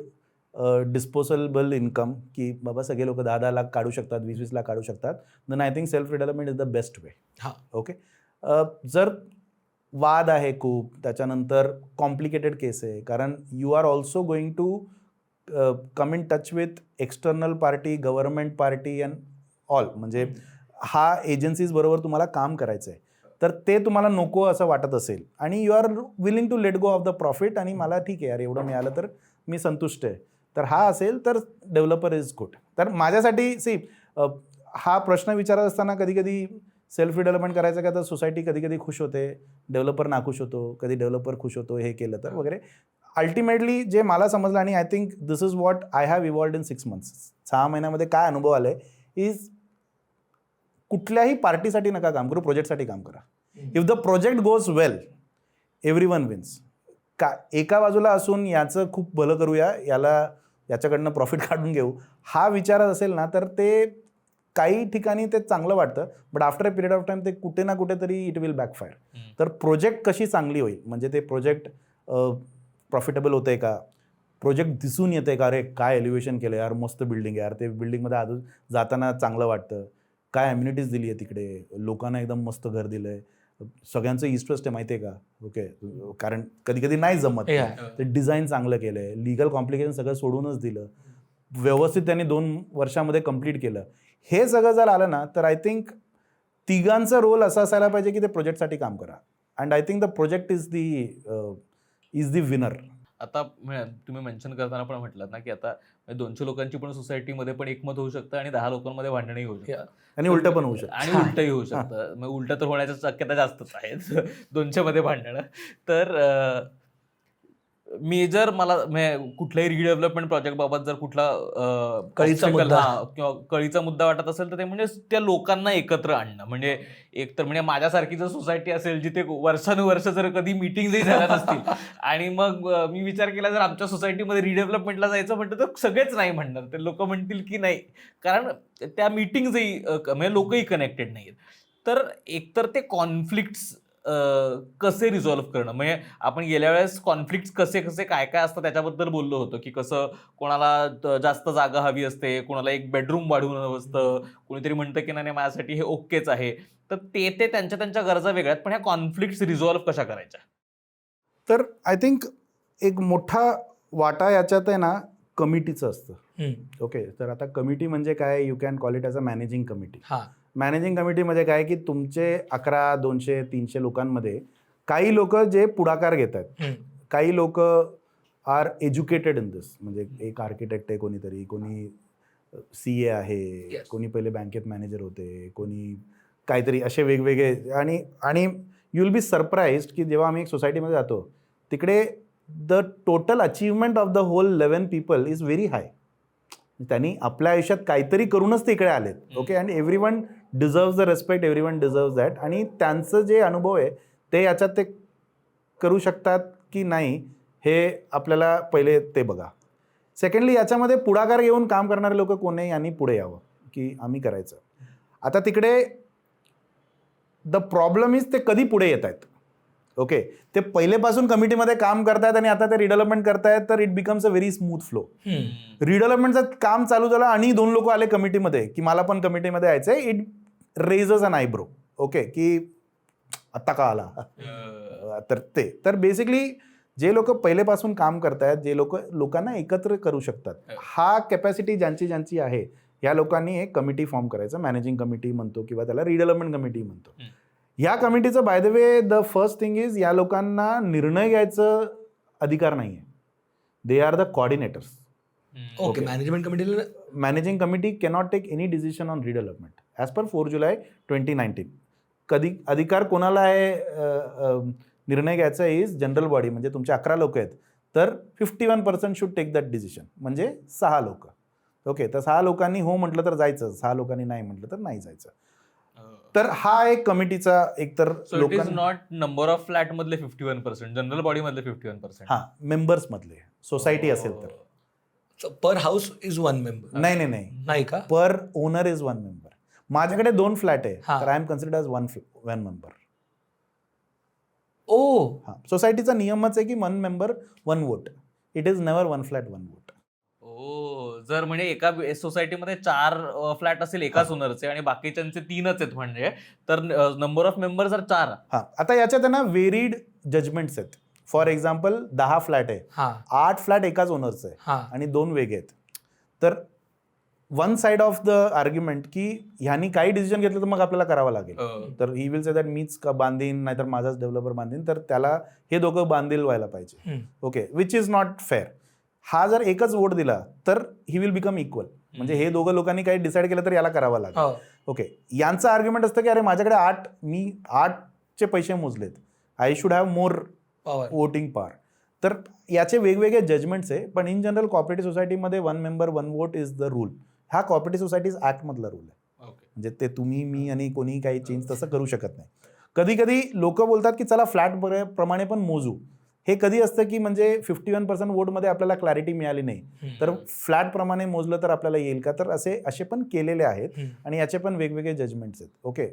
disposable income, की बाबा सगळे लोक 10-10 लाख काढू शकतात, 20-20 लाख काढू शकतात, then I think self redevelopment is the best way. Okay, जर वाद आहे खूप, त्याच्यानंतर कॉम्प्लिकेटेड केस आहे, कारण you are also going to come in touch with external party, government party and all, म्हणजे हा एजन्सीज बरोबर तुम्हाला काम करायचं आहे. तर ते तुम्हाला नको असं वाटत असेल आणि you are willing to let go of the profit आणि मला ठीक आहे यार एवढं मिळालं तर मी संतुष्ट आहे, तर हा असेल तर डेव्हलपर इज गुड. तर माझ्यासाठी हा प्रश्न विचारत असताना कधी कधी सेल्फ डेव्हलपमेंट करायचं का, तर सोसायटी कधी कधी खुश होते, डेव्हलपर नाखुश होतो, कधी डेव्हलपर खुश होतो हे केलं तर वगैरे. अल्टिमेटली जे मला समजलं आणि I think this is what I have evolved in 6 months, 6 महिन्यामध्ये काय अनुभव आले इज कुठल्याही पार्टीसाठी नका काम करू, प्रोजेक्टसाठी काम करा. If the project goes well, everyone wins. का एका बाजूला असून याचं खूप भलं करूया, याच्याकडनं प्रॉफिट काढून घेऊ, हा विचार असेल ना, तर ते काही ठिकाणी ते चांगलं वाटतं, but after a period of time ते कुठे ना कुठेतरी इट विल बॅकफायर. तर प्रोजेक्ट कशी चांगली होईल, म्हणजे ते प्रोजेक्ट प्रॉफिटेबल होतंय का, प्रोजेक्ट दिसून येते का, अरे काय एलिव्हेशन केलं यार, मस्त बिल्डिंग आहे यार, ते बिल्डिंगमध्ये अजून जाताना चांगलं वाटतं, काय अम्युनिटीज दिली आहे तिकडे, लोकांना एकदम मस्त घर दिलं आहे, सगळ्यांचं ईस्ट वेस्ट आहे माहिती आहे का. ओके, कारण कधी कधी नाही जमत, ते डिझाईन चांगलं केलं आहे, लिगल कॉम्प्लिकेशन सगळं सोडूनच दिलं, व्यवस्थित त्यांनी 2 वर्षामध्ये कंप्लीट केलं, हे सगळं जर आलं ना, तर आय थिंक तिघांचा रोल असा असायला पाहिजे की ते प्रोजेक्टसाठी काम करा. And I think the project is the winner. आता तुम्ही मेन्शन करताना पण म्हटलात ना की आता 200 लोकांची पण सोसायटीमध्ये पण एकमत होऊ शकतं आणि 10 लोकांमध्ये भांडणही होऊ शकतात आणि उलटं पण होऊ शकतं. आणि उलटही होऊ शकतं. मग उलटं तर होण्याच्या शक्यता जास्तच आहेत 200 मध्ये भांडणं. तर मेजर मला कुठल्याही रिडेव्हलपमेंट प्रोजेक्ट बाबत जर कुठला कळीचा obstacle, मुद्दा. किंवा कळीचा मुद्दा वाटत असेल तर ते म्हणजे त्या लोकांना एकत्र आणणं. म्हणजे एक तर म्हणजे माझ्यासारखी जर सोसायटी असेल जिथे वर्षानुवर्ष जर कधी मिटिंगही झाल्या नसतील आणि मग मी विचार केला जर आमच्या सोसायटीमध्ये रिडेव्हलपमेंटला जायचं म्हटलं तर सगळेच नाही म्हणणार. ते लोक म्हणतील की नाही, कारण त्या मिटिंगजही म्हणजे लोकही कनेक्टेड नाहीत. तर एकतर ते कॉन्फ्लिक्ट्स कसे रिझॉल्व्ह करणं, म्हणजे आपण गेल्या वेळेस कॉन्फ्लिक्ट कसे कसे काय काय असतं त्याच्याबद्दल बोललो होतो की कसं कोणाला जास्त जागा हवी असते, कोणाला एक बेडरूम वाढवून हवं असतं, कोणीतरी म्हणतं की नाही माझ्यासाठी हे ओकेच आहे. तर ते त्यांच्या त्यांच्या गरजा वेगळ्या आहेत, पण ह्या कॉन्फ्लिक्ट्स रिझॉल्व्ह कशा करायच्या? तर आय थिंक एक मोठा वाटा याच्यात आहे ना कमिटीचं असतं. ओके, तर आता कमिटी म्हणजे काय, you can call it as a managing committee. Managing कमिटीमध्ये काय की तुमचे 1100, 200, 300 लोकांमध्ये काही लोक जे पुढाकार घेत आहेत, काही लोक आर एज्युकेटेड इन दिस. म्हणजे एक आर्किटेक्ट आहे कोणीतरी, कोणी CA आहे, कोणी पहिले बँकेत मॅनेजर होते, कोणी काहीतरी असे वेगवेगळे. आणि यू विल बी सरप्राईज्ड की जेव्हा आम्ही एक सोसायटीमध्ये जातो तिकडे the total achievement of the whole 11 people is very high. त्यांनी आपल्या आयुष्यात काहीतरी करूनच ते इकडे आलेत. Okay, and everyone deserves the respect, everyone deserves that. आणि त्यांचं जे अनुभव आहे ते याच्यात ते करू शकतात की नाही हे आपल्याला पहिले ते बघा. सेकंडली याच्यामध्ये पुढाकार घेऊन काम करणारे लोक कोण नाही यांनी पुढे यावं की आम्ही करायचं. आता तिकडे द प्रॉब्लेम इज ते कधी पुढे येत आहेत. ओके, ते पहिलेपासून कमिटीमध्ये काम करतायत आणि आता ते रिडेव्हलपमेंट करतायत, तर it becomes a very smooth flow. रिडेव्हलपमेंटचं काम चालू झालं आणि 2 लोक आले कमिटीमध्ये की मला पण कमिटीमध्ये यायचंय, it raises an eyebrow. Okay, की आत्ता का आला. तर बेसिकली जे लोक पहिलेपासून काम करतायत, जे लोकांना एकत्र करू शकतात, हा कॅपॅसिटी ज्यांची आहे, या लोकांनी एक कमिटी फॉर्म करायचं. मॅनेजिंग कमिटी म्हणतो किंवा त्याला रिडेव्हलपमेंट कमिटी म्हणतो. या कमिटीचं by the way the first thing is या लोकांना निर्णय घ्यायचं अधिकार नाही आहे. They are the coordinators. Okay, management कमिटीला managing committee cannot take any decision on redevelopment as per 4 जुलै 2019. कधी अधिकार कोणाला आहे निर्णय घ्यायचा इज जनरल बॉडी. म्हणजे तुमचे 11 लोक आहेत तर 51% शुड टेक दॅट डिसिजन, म्हणजे 6 लोक. ओके, तर 6 लोकांनी हो म्हटलं तर जायचं, 6 लोकांनी नाही म्हटलं तर नाही जायचं. तर हा एक कमिटीचा एकतर it is not number of flat मधले 51%, जनरल बॉडी मधले 51%. हा, मेंबर्स मधले सोसायटी असेल तर पर हाऊस इज 1 मेंबर. नाही का, पर ओनर इज 1 मेंबर. माझ्याकडे 2 फ्लॅट आहे तर I am considered as 1 member. हा, सोसायटीचा नियमच आहे की 1 member 1 vote. It is never 1 flat 1 vote. जर म्हणजे एका सोसायटीमध्ये 4 फ्लॅट असेल एकाच ओनरचे आणि बाकीच्यांचे 3च आहेत म्हणजे, तर नंबर ऑफ मेंबर जर 4. हा, आता याच्यात ना व्हेरीड जजमेंट्स आहेत. फॉर एक्झाम्पल 10 फ्लॅट आहे, 8 फ्लॅट एकाच ओनरचे आहे आणि 2 वेगळे आहेत. तर one side of the argument की ह्यांनी काही डिसिजन घेतलं तर मग आपल्याला करावं लागेल. तर ही विल से दॅट मीच बांधीन नाहीतर माझाच डेव्हलपर बांधीन, तर त्याला हे दोघं बांधील व्हायला पाहिजे. Okay, which is not fair. हा जर एकच वोट दिला तर ही विल बिकम इक्वल. म्हणजे हे दोघं लोकांनी काही डिसाईड केलं तर याला करावं लागेल. ओके, यांचं आर्ग्युमेंट असतं की अरे माझ्याकडे 8, मी 8चे पैसे मोजलेत, I should have more voting power. तर याचे वेगवेगळे जजमेंट्स आहे. पण इन जनरल कॉपरेटिव्ह सोसायटीमध्ये 1 member 1 vote is the rule. हा कॉपरेटिव्ह सोसायटीज ऍक्टमधला रूल आहे. म्हणजे ते तुम्ही, मी आणि कोणी काही चेंज तसं करू शकत नाही. कधी कधी लोक बोलतात की चला फ्लॅट प्रमाणे पण मोजू. हे कधी असतं की म्हणजे 51% वोटमध्ये आपल्याला क्लॅरिटी मिळाली नाही तर फ्लॅट प्रमाणे मोजलं तर आपल्याला येईल का, तर असे पण केलेले आहेत आणि याचे पण वेगवेगळे जजमेंट्स आहेत. ओके,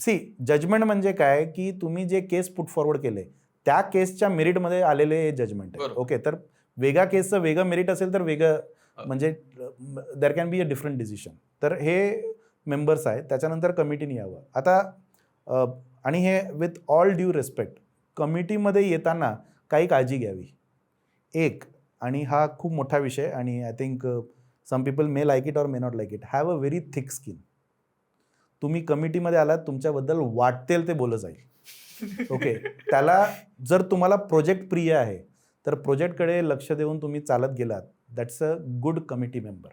सी, जजमेंट म्हणजे काय की तुम्ही जे केस पुट फॉरवर्ड केले त्या केसच्या मेरिटमध्ये आलेले जजमेंट आहे. ओके, तर वेगळ्या केसचं वेगळं मेरिट असेल तर वेगळं, म्हणजे there can be a different decision. तर हे मेंबर्स आहेत. त्याच्यानंतर कमिटीने यावं. आता आणि हे विथ ऑल ड्यू रिस्पेक्ट, कमिटीमध्ये येताना काही काळजी घ्यावी. एक, आणि हा खूप मोठा विषय आणि I think some people may like it or may not like it, have a very thick skin. तुम्ही कमिटीमध्ये आलात, तुमच्याबद्दल वाटेल ते बोललं जाईल. ओके, त्याला जर तुम्हाला प्रोजेक्ट प्रिय आहे तर प्रोजेक्टकडे लक्ष देऊन तुम्ही चालत गेलात, that's a good committee member.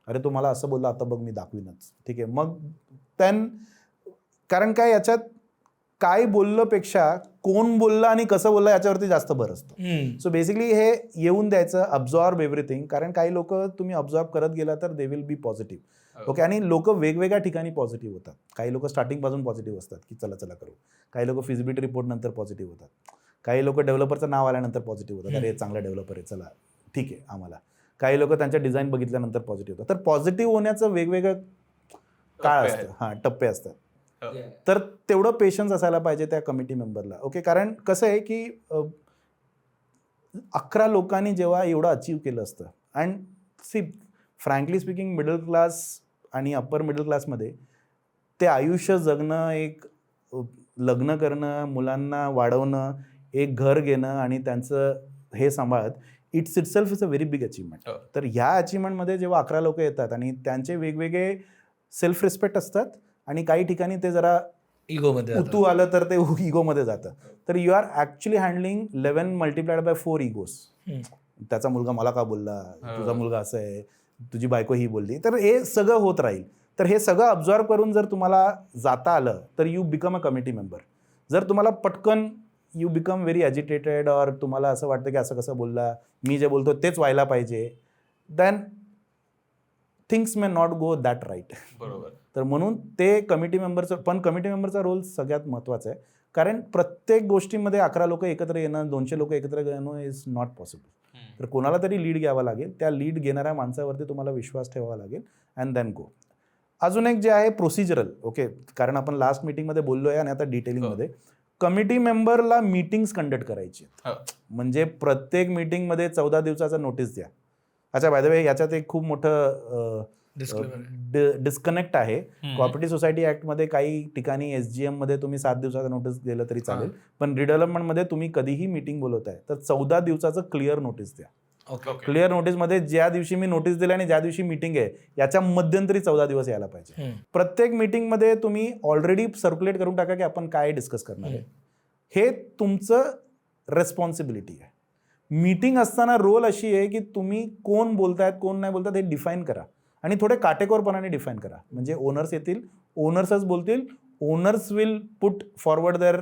अरे तो मला असं बोलला, आता बघ मी दाखवीनच, ठीक आहे. मग कारण काय याच्यात काय बोलल्यापेक्षा कोण बोलला आणि कसं बोललं याच्यावरती जास्त भर असतो. सो बेसिकली हे येऊन द्यायचं, अब्झॉर्ब एव्हरीथिंग. कारण काही लोक तुम्ही अब्झॉर्ब करत गेला तर they will be positive. Okay. आणि लोक वेगवेगळ्या ठिकाणी पॉझिटिव्ह होतात. काही लोक स्टार्टिंगपासून पॉझिटिव्ह असतात की चला चला करू. काही लोक फिजिबिलिटी रिपोर्ट नंतर पॉझिटिव्ह होतात. काही लोक डेव्हलपरचं नाव आल्यानंतर पॉझिटिव्ह होतात, अरे चांगला डेव्हलपर आहे, चला ठीक आहे आम्हाला. काही लोक त्यांच्या डिझाईन बघितल्यानंतर पॉझिटिव्ह होतात. तर पॉझिटिव्ह होण्याचं वेगवेगळं काळ असतं, टप्पे असतात. तर तेवढं पेशन्स असायला पाहिजे त्या कमिटी मेंबरला. ओके. कारण कसं आहे की 11 लोकांनी जेव्हा एवढं अचीव केलं असतं, and see frankly speaking middle class आणि अप्पर मिडल क्लासमध्ये ते आयुष्य जगणं, एक लग्न करणं, मुलांना वाढवणं, एक घर घेणं आणि त्यांचं हे सांभाळत, it's itself is a very big achievement. तर ह्या अचीवमेंटमध्ये जेव्हा 11 लोक येतात आणि त्यांचे वेगवेगळे सेल्फ रिस्पेक्ट असतात आणि काही ठिकाणी ते जरा इगोमध्ये उतू आलं तर ते इगोमध्ये जातं. तर you are actually handling 11 multiplied by 4 egos. त्याचा मुलगा मला का बोलला, तुझा मुलगा असं आहे, तुझी बायको ही बोलली. तर हे सगळं होत राहील. तर हे सगळं ऑब्झर्व करून जर तुम्हाला जाता आलं तर you become a committee member. जर तुम्हाला पटकन यू बिकम व्हेरी ॲजिटेटेड और तुम्हाला असं वाटतं की असं कसं बोलला, मी जे बोलतो तेच व्हायला पाहिजे, then things may not go that right. बरोबर. तर म्हणून ते कमिटी मेंबरचं, पण कमिटी मेंबरचा रोल सगळ्यात महत्त्वाचा आहे. कारण प्रत्येक गोष्टीमध्ये 11 लोक एकत्र येणं, 200 लोक एकत्र येणं इज नॉट पॉसिबल. तर कोणाला तरी लीड घ्यावा लागेल. त्या लीड घेणाऱ्या माणसावरती तुम्हाला विश्वास ठेवावा लागेल अँड देन गो. अजून एक जे आहे प्रोसिजरल. ओके. कारण आपण लास्ट मीटिंगमध्ये बोललो आहे आणि आता डिटेलिंगमध्ये कमिटी मेंबरला मीटिंग्स कंडक्ट करायची. म्हणजे प्रत्येक मीटिंगमध्ये 14 दिवसाचा नोटीस द्या. अच्छा, बाय द वे याच्यात एक खूप मोठं डिस्कनेक्ट आहे. कॉपरेटिव्ह सोसायटी ऍक्टमध्ये काही ठिकाणी SGM मध्ये तुम्ही 7 दिवसाचा नोटीस दिलं तरी चालेल, पण रिडेव्हलपमेंटमध्ये तुम्ही कधीही मीटिंग बोलवताय तर 14 दिवसाचं क्लिअर नोटीस द्या. क्लिअर नोटीसमध्ये ज्या दिवशी मी नोटीस दिली आणि ज्या दिवशी मीटिंग आहे याच्या मध्यंतरी 14 दिवस यायला पाहिजे. प्रत्येक मीटिंगमध्ये तुम्ही ऑलरेडी सर्क्युलेट करून टाका की आपण काय डिस्कस करणार आहे. हे तुमचं रेस्पॉन्सिबिलिटी आहे. मीटिंग असताना रोल अशी आहे की तुम्ही कोण बोलतायत कोण नाही बोलतात हे डिफाईन करा आणि थोडे काटेकोरपणाने डिफाईन करा. म्हणजे ओनर्स येतील, ओनर्सच बोलतील, owners will put forward their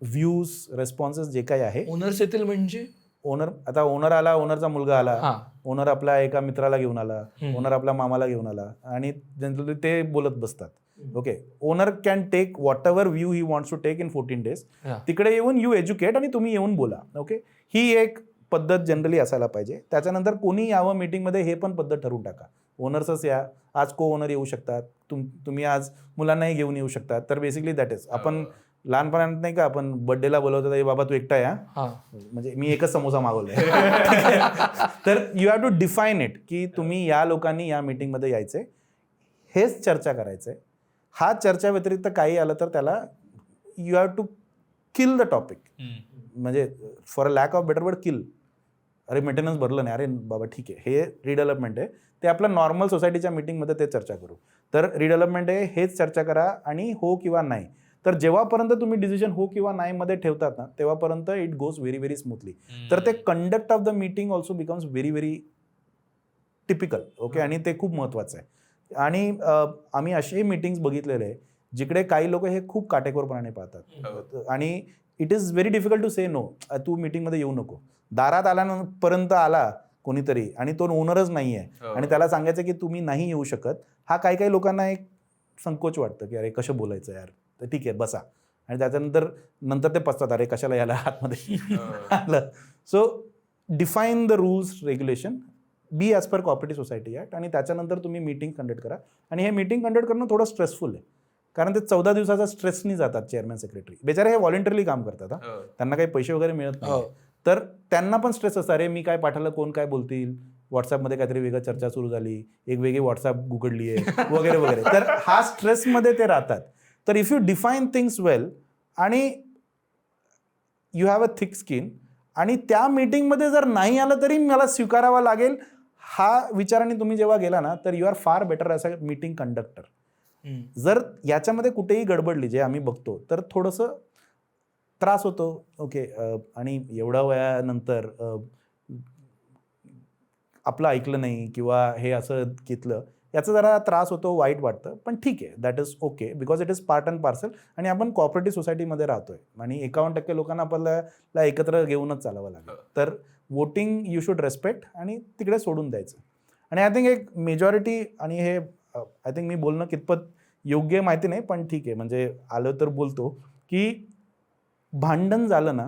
views, responses जे काही आहे. ओनर्स येतील म्हणजे ओनर, आता ओनर आला, ओनरचा मुलगा आला, ओनर आपल्या एका मित्राला घेऊन आला, ओनर आपल्या मामाला घेऊन आला आणि जनरली ते बोलत बसतात. Okay. Owner can take whatever view he wants to take in 14 days. तिकडे येऊन यू एज्युकेट आणि तुम्ही येऊन बोला. ओके. ही एक पद्धत जनरली असायला पाहिजे. त्याच्यानंतर कोणी यावं मीटिंगमध्ये हे पण पद्धत ठरवून टाका. ओनर्सच या, आज को ओनर येऊ शकतात, तुम्ही आज मुलांनाही घेऊन येऊ शकतात. तर बेसिकली दॅट इज, आपण लहानपणात नाही का आपण बर्थडेला बोलवतो तर बाबा तू एकटा या, म्हणजे मी एकच समोसा मागवलाय. तर you have to define it की तुम्ही या लोकांनी या मीटिंगमध्ये यायचंय, हेच चर्चा करायचंय. हा चर्चा व्यतिरिक्त काही आलं तर त्याला you have to kill the topic. म्हणजे for a lack of better word kill. अरे मेंटेनन्स भरलं नाही, अरे बाबा ठीक आहे, हे रिडेव्हलपमेंट आहे, ते आपलं नॉर्मल सोसायटीच्या मीटिंगमध्ये ते चर्चा करू. तर रिडेव्हलपमेंट आहे हेच चर्चा करा आणि हो किंवा नाही. तर जेव्हापर्यंत तुम्ही डिसिजन हो किंवा नाही मध्ये ठेवतात ना तेव्हापर्यंत it goes very very smoothly. तर ते conduct of the meeting also becomes very very typical. Okay. आणि ते खूप महत्त्वाचं आहे. आणि आम्ही असे मीटिंग्स बघितलेले आहे जिकडे काही लोक हे खूप काटेकोरपणाने पाहतात आणि it is very difficult to say no. तू मीटिंगमध्ये येऊ नको. दारात आल्यापर्यंत आला कोणीतरी आणि तो ओनरच नाही आहे आणि त्याला सांगायचं की तुम्ही नाही येऊ शकत, हा काही लोकांना एक संकोच वाटतं की अरे कसं बोलायचं यार, तर ठीक आहे बसा. आणि त्याच्यानंतर ते पचतात, अरे कशाला याला आतमध्ये आलं. So define the rules regulation, be as per cooperative society act, आणि त्याच्यानंतर तुम्ही मीटिंग कंडक्ट करा. आणि हे मीटिंग कंडक्ट करणं थोडं स्ट्रेसफुल आहे कारण ते 14 दिवसाचा स्ट्रेसनी जातात. चेअरमॅन सेक्रेटरी बेचारे हे व्हॉलंटरीली काम करतात, त्यांना काही पैसे वगैरे मिळत नाही. तर त्यांना पण स्ट्रेस असतं, अरे मी काय पाठवलं, कोण काय बोलतील, व्हॉट्सअपमध्ये काहीतरी वेगळं चर्चा सुरू झाली, एक वेगळी व्हॉट्सअप उघडली आहे वगैरे वगैरे. तर हा स्ट्रेसमध्ये ते राहतात. तर इफ यू डिफाईन थिंग्स वेल आणि you have a thick skin आणि त्या मीटिंगमध्ये जर नाही आलं तरी मला स्वीकारावा लागेल हा विचाराने तुम्ही जेव्हा गेला ना तर you are far better as a meeting conductor. जर याच्यामध्ये कुठेही गडबडली जे आम्ही बघतो तर थोडंसं त्रास होतो. ओके, आणि एवढ्या वयानंतर आपलं ऐकलं नाही किंवा हे असं घेतलं, याचा जरा त्रास होतो, वाईट वाटतं. पण ठीक आहे, that is okay, because it is part and parcel. आणि आपण कॉपरेटिव्ह सोसायटीमध्ये राहतोय आणि 51% लोकांना आपल्याला एकत्र घेऊनच चालावं लागेल. तर वोटिंग यू शुड रेस्पेक्ट आणि तिकडे सोडून द्यायचं. आणि आय थिंक एक मेजॉरिटी, आणि हे आय थिंक मी बोलणं कितपत योग्य माहिती नाही, पण ठीक आहे, म्हणजे आलं तर बोलतो की भांडण झालं ना,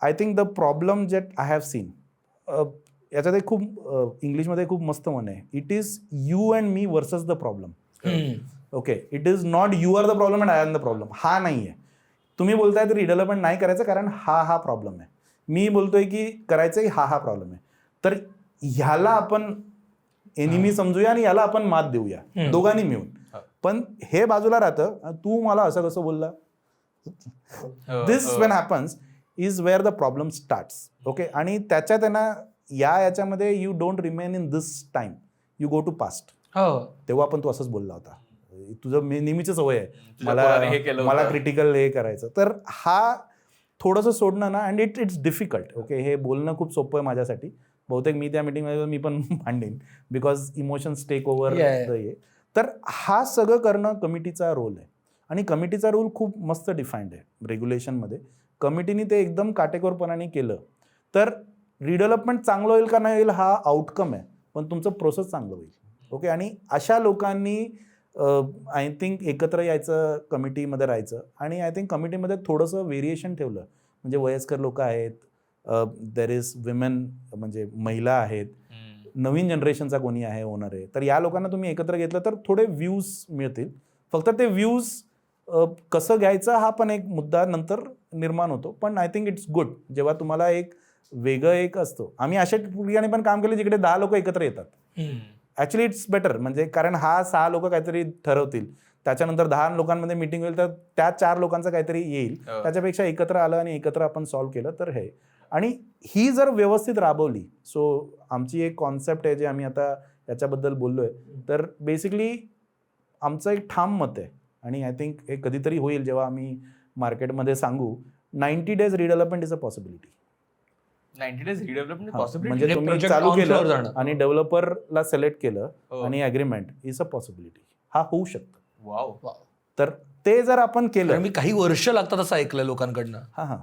I think the problem that I have seen, याच्यात एक खूप इंग्लिशमध्ये खूप मस्त म्हण आहे, it is you and me versus the problem. Okay, it is not you are the problem and I am the problem. हा नाही आहे. तुम्ही बोलताय तर रिडेव्हलपमेंट नाही करायचं कारण हा प्रॉब्लेम आहे. मी बोलतोय की करायचं हा प्रॉब्लेम आहे. तर ह्याला आपण एनिमी समजूया आणि याला आपण मात देऊया दोघांनी मिळून. पण हे बाजूला राहतं, तू मला असं कसं बोलला. This when happens is where the problem starts. Okay, आणि त्याच्यात आहे ना, याच्यामध्ये you don't remain in this time, you go to past. तेव्हा पण तू असंच बोलला होता, तुझं नेहमीची सवय आहे मला क्रिटिकल हे करायचं. तर हा थोडंसं सोडणं ना, अँड इट्स डिफिकल्ट. ओके, हे बोलणं खूप सोपं आहे माझ्यासाठी. बहुतेक मी त्या मीटिंगमध्ये मी पण भांडेन, बिकॉज इमोशन्स टेक ओव्हर. तर हा सगळं करणं कमिटीचा रोल आहे. आणि कमिटीचा रोल खूप मस्त डिफाईंड आहे रेग्युलेशनमध्ये. कमिटीने ते एकदम काटेकोरपणाने केलं तर रिडेव्हलपमेंट चांगलं होईल का नाही होईल हा आउटकम आहे, पण तुमचं प्रोसेस चांगलं होईल. ओके, आणि अशा लोकांनी आय थिंक एकत्र यायचं, कमिटीमध्ये राहायचं. आणि आय थिंक कमिटीमध्ये थोडंसं व्हेरिएशन ठेवलं, म्हणजे वयस्कर लोक आहेत, देर इज विमेन, म्हणजे महिला आहेत, नवीन जनरेशनचा कोणी आहे ओनर आहे, तर या लोकांना तुम्ही एकत्र घेतलं तर थोडे व्ह्यूज मिळतील. फक्त ते व्ह्यूज कसं घ्यायचं हा पण एक मुद्दा नंतर निर्माण होतो. पण आय थिंक इट्स गुड जेव्हा तुम्हाला एक वेगळं एक असतो. आम्ही अशा ठिकाणी पण काम केलं जिकडे 10 लोक एकत्र येतात. ॲक्च्युली इट्स बेटर, म्हणजे कारण 6 लोक काहीतरी ठरवतील, त्याच्यानंतर 10 लोकांमध्ये मीटिंग होईल, तर त्या 4 लोकांचं काहीतरी येईल. त्याच्यापेक्षा एकत्र आलं आणि एकत्र आपण सॉल्व्ह केलं तर हे. आणि ही जर व्यवस्थित राबवली, सो आमची एक कॉन्सेप्ट आहे जे आम्ही आता याच्याबद्दल बोललोय, तर बेसिकली आमचं एक ठाम मत आहे आणि आय थिंक हे कधीतरी होईल जेव्हा आम्ही मार्केटमध्ये सांगू, 90 days redevelopment is a possibility. 90 days redevelopment possibility, म्हणजे तुम्ही चालू केलं आणि डेव्हलपरला सिलेक्ट केलं आणि अग्रीमेंट इज अ पॉसिबिलिटी. हा होऊ शकतं. वाव. तर ते जर आपण केलं, मी काही वर्ष लागतात असं ऐकलं लोकांकडनं. हां,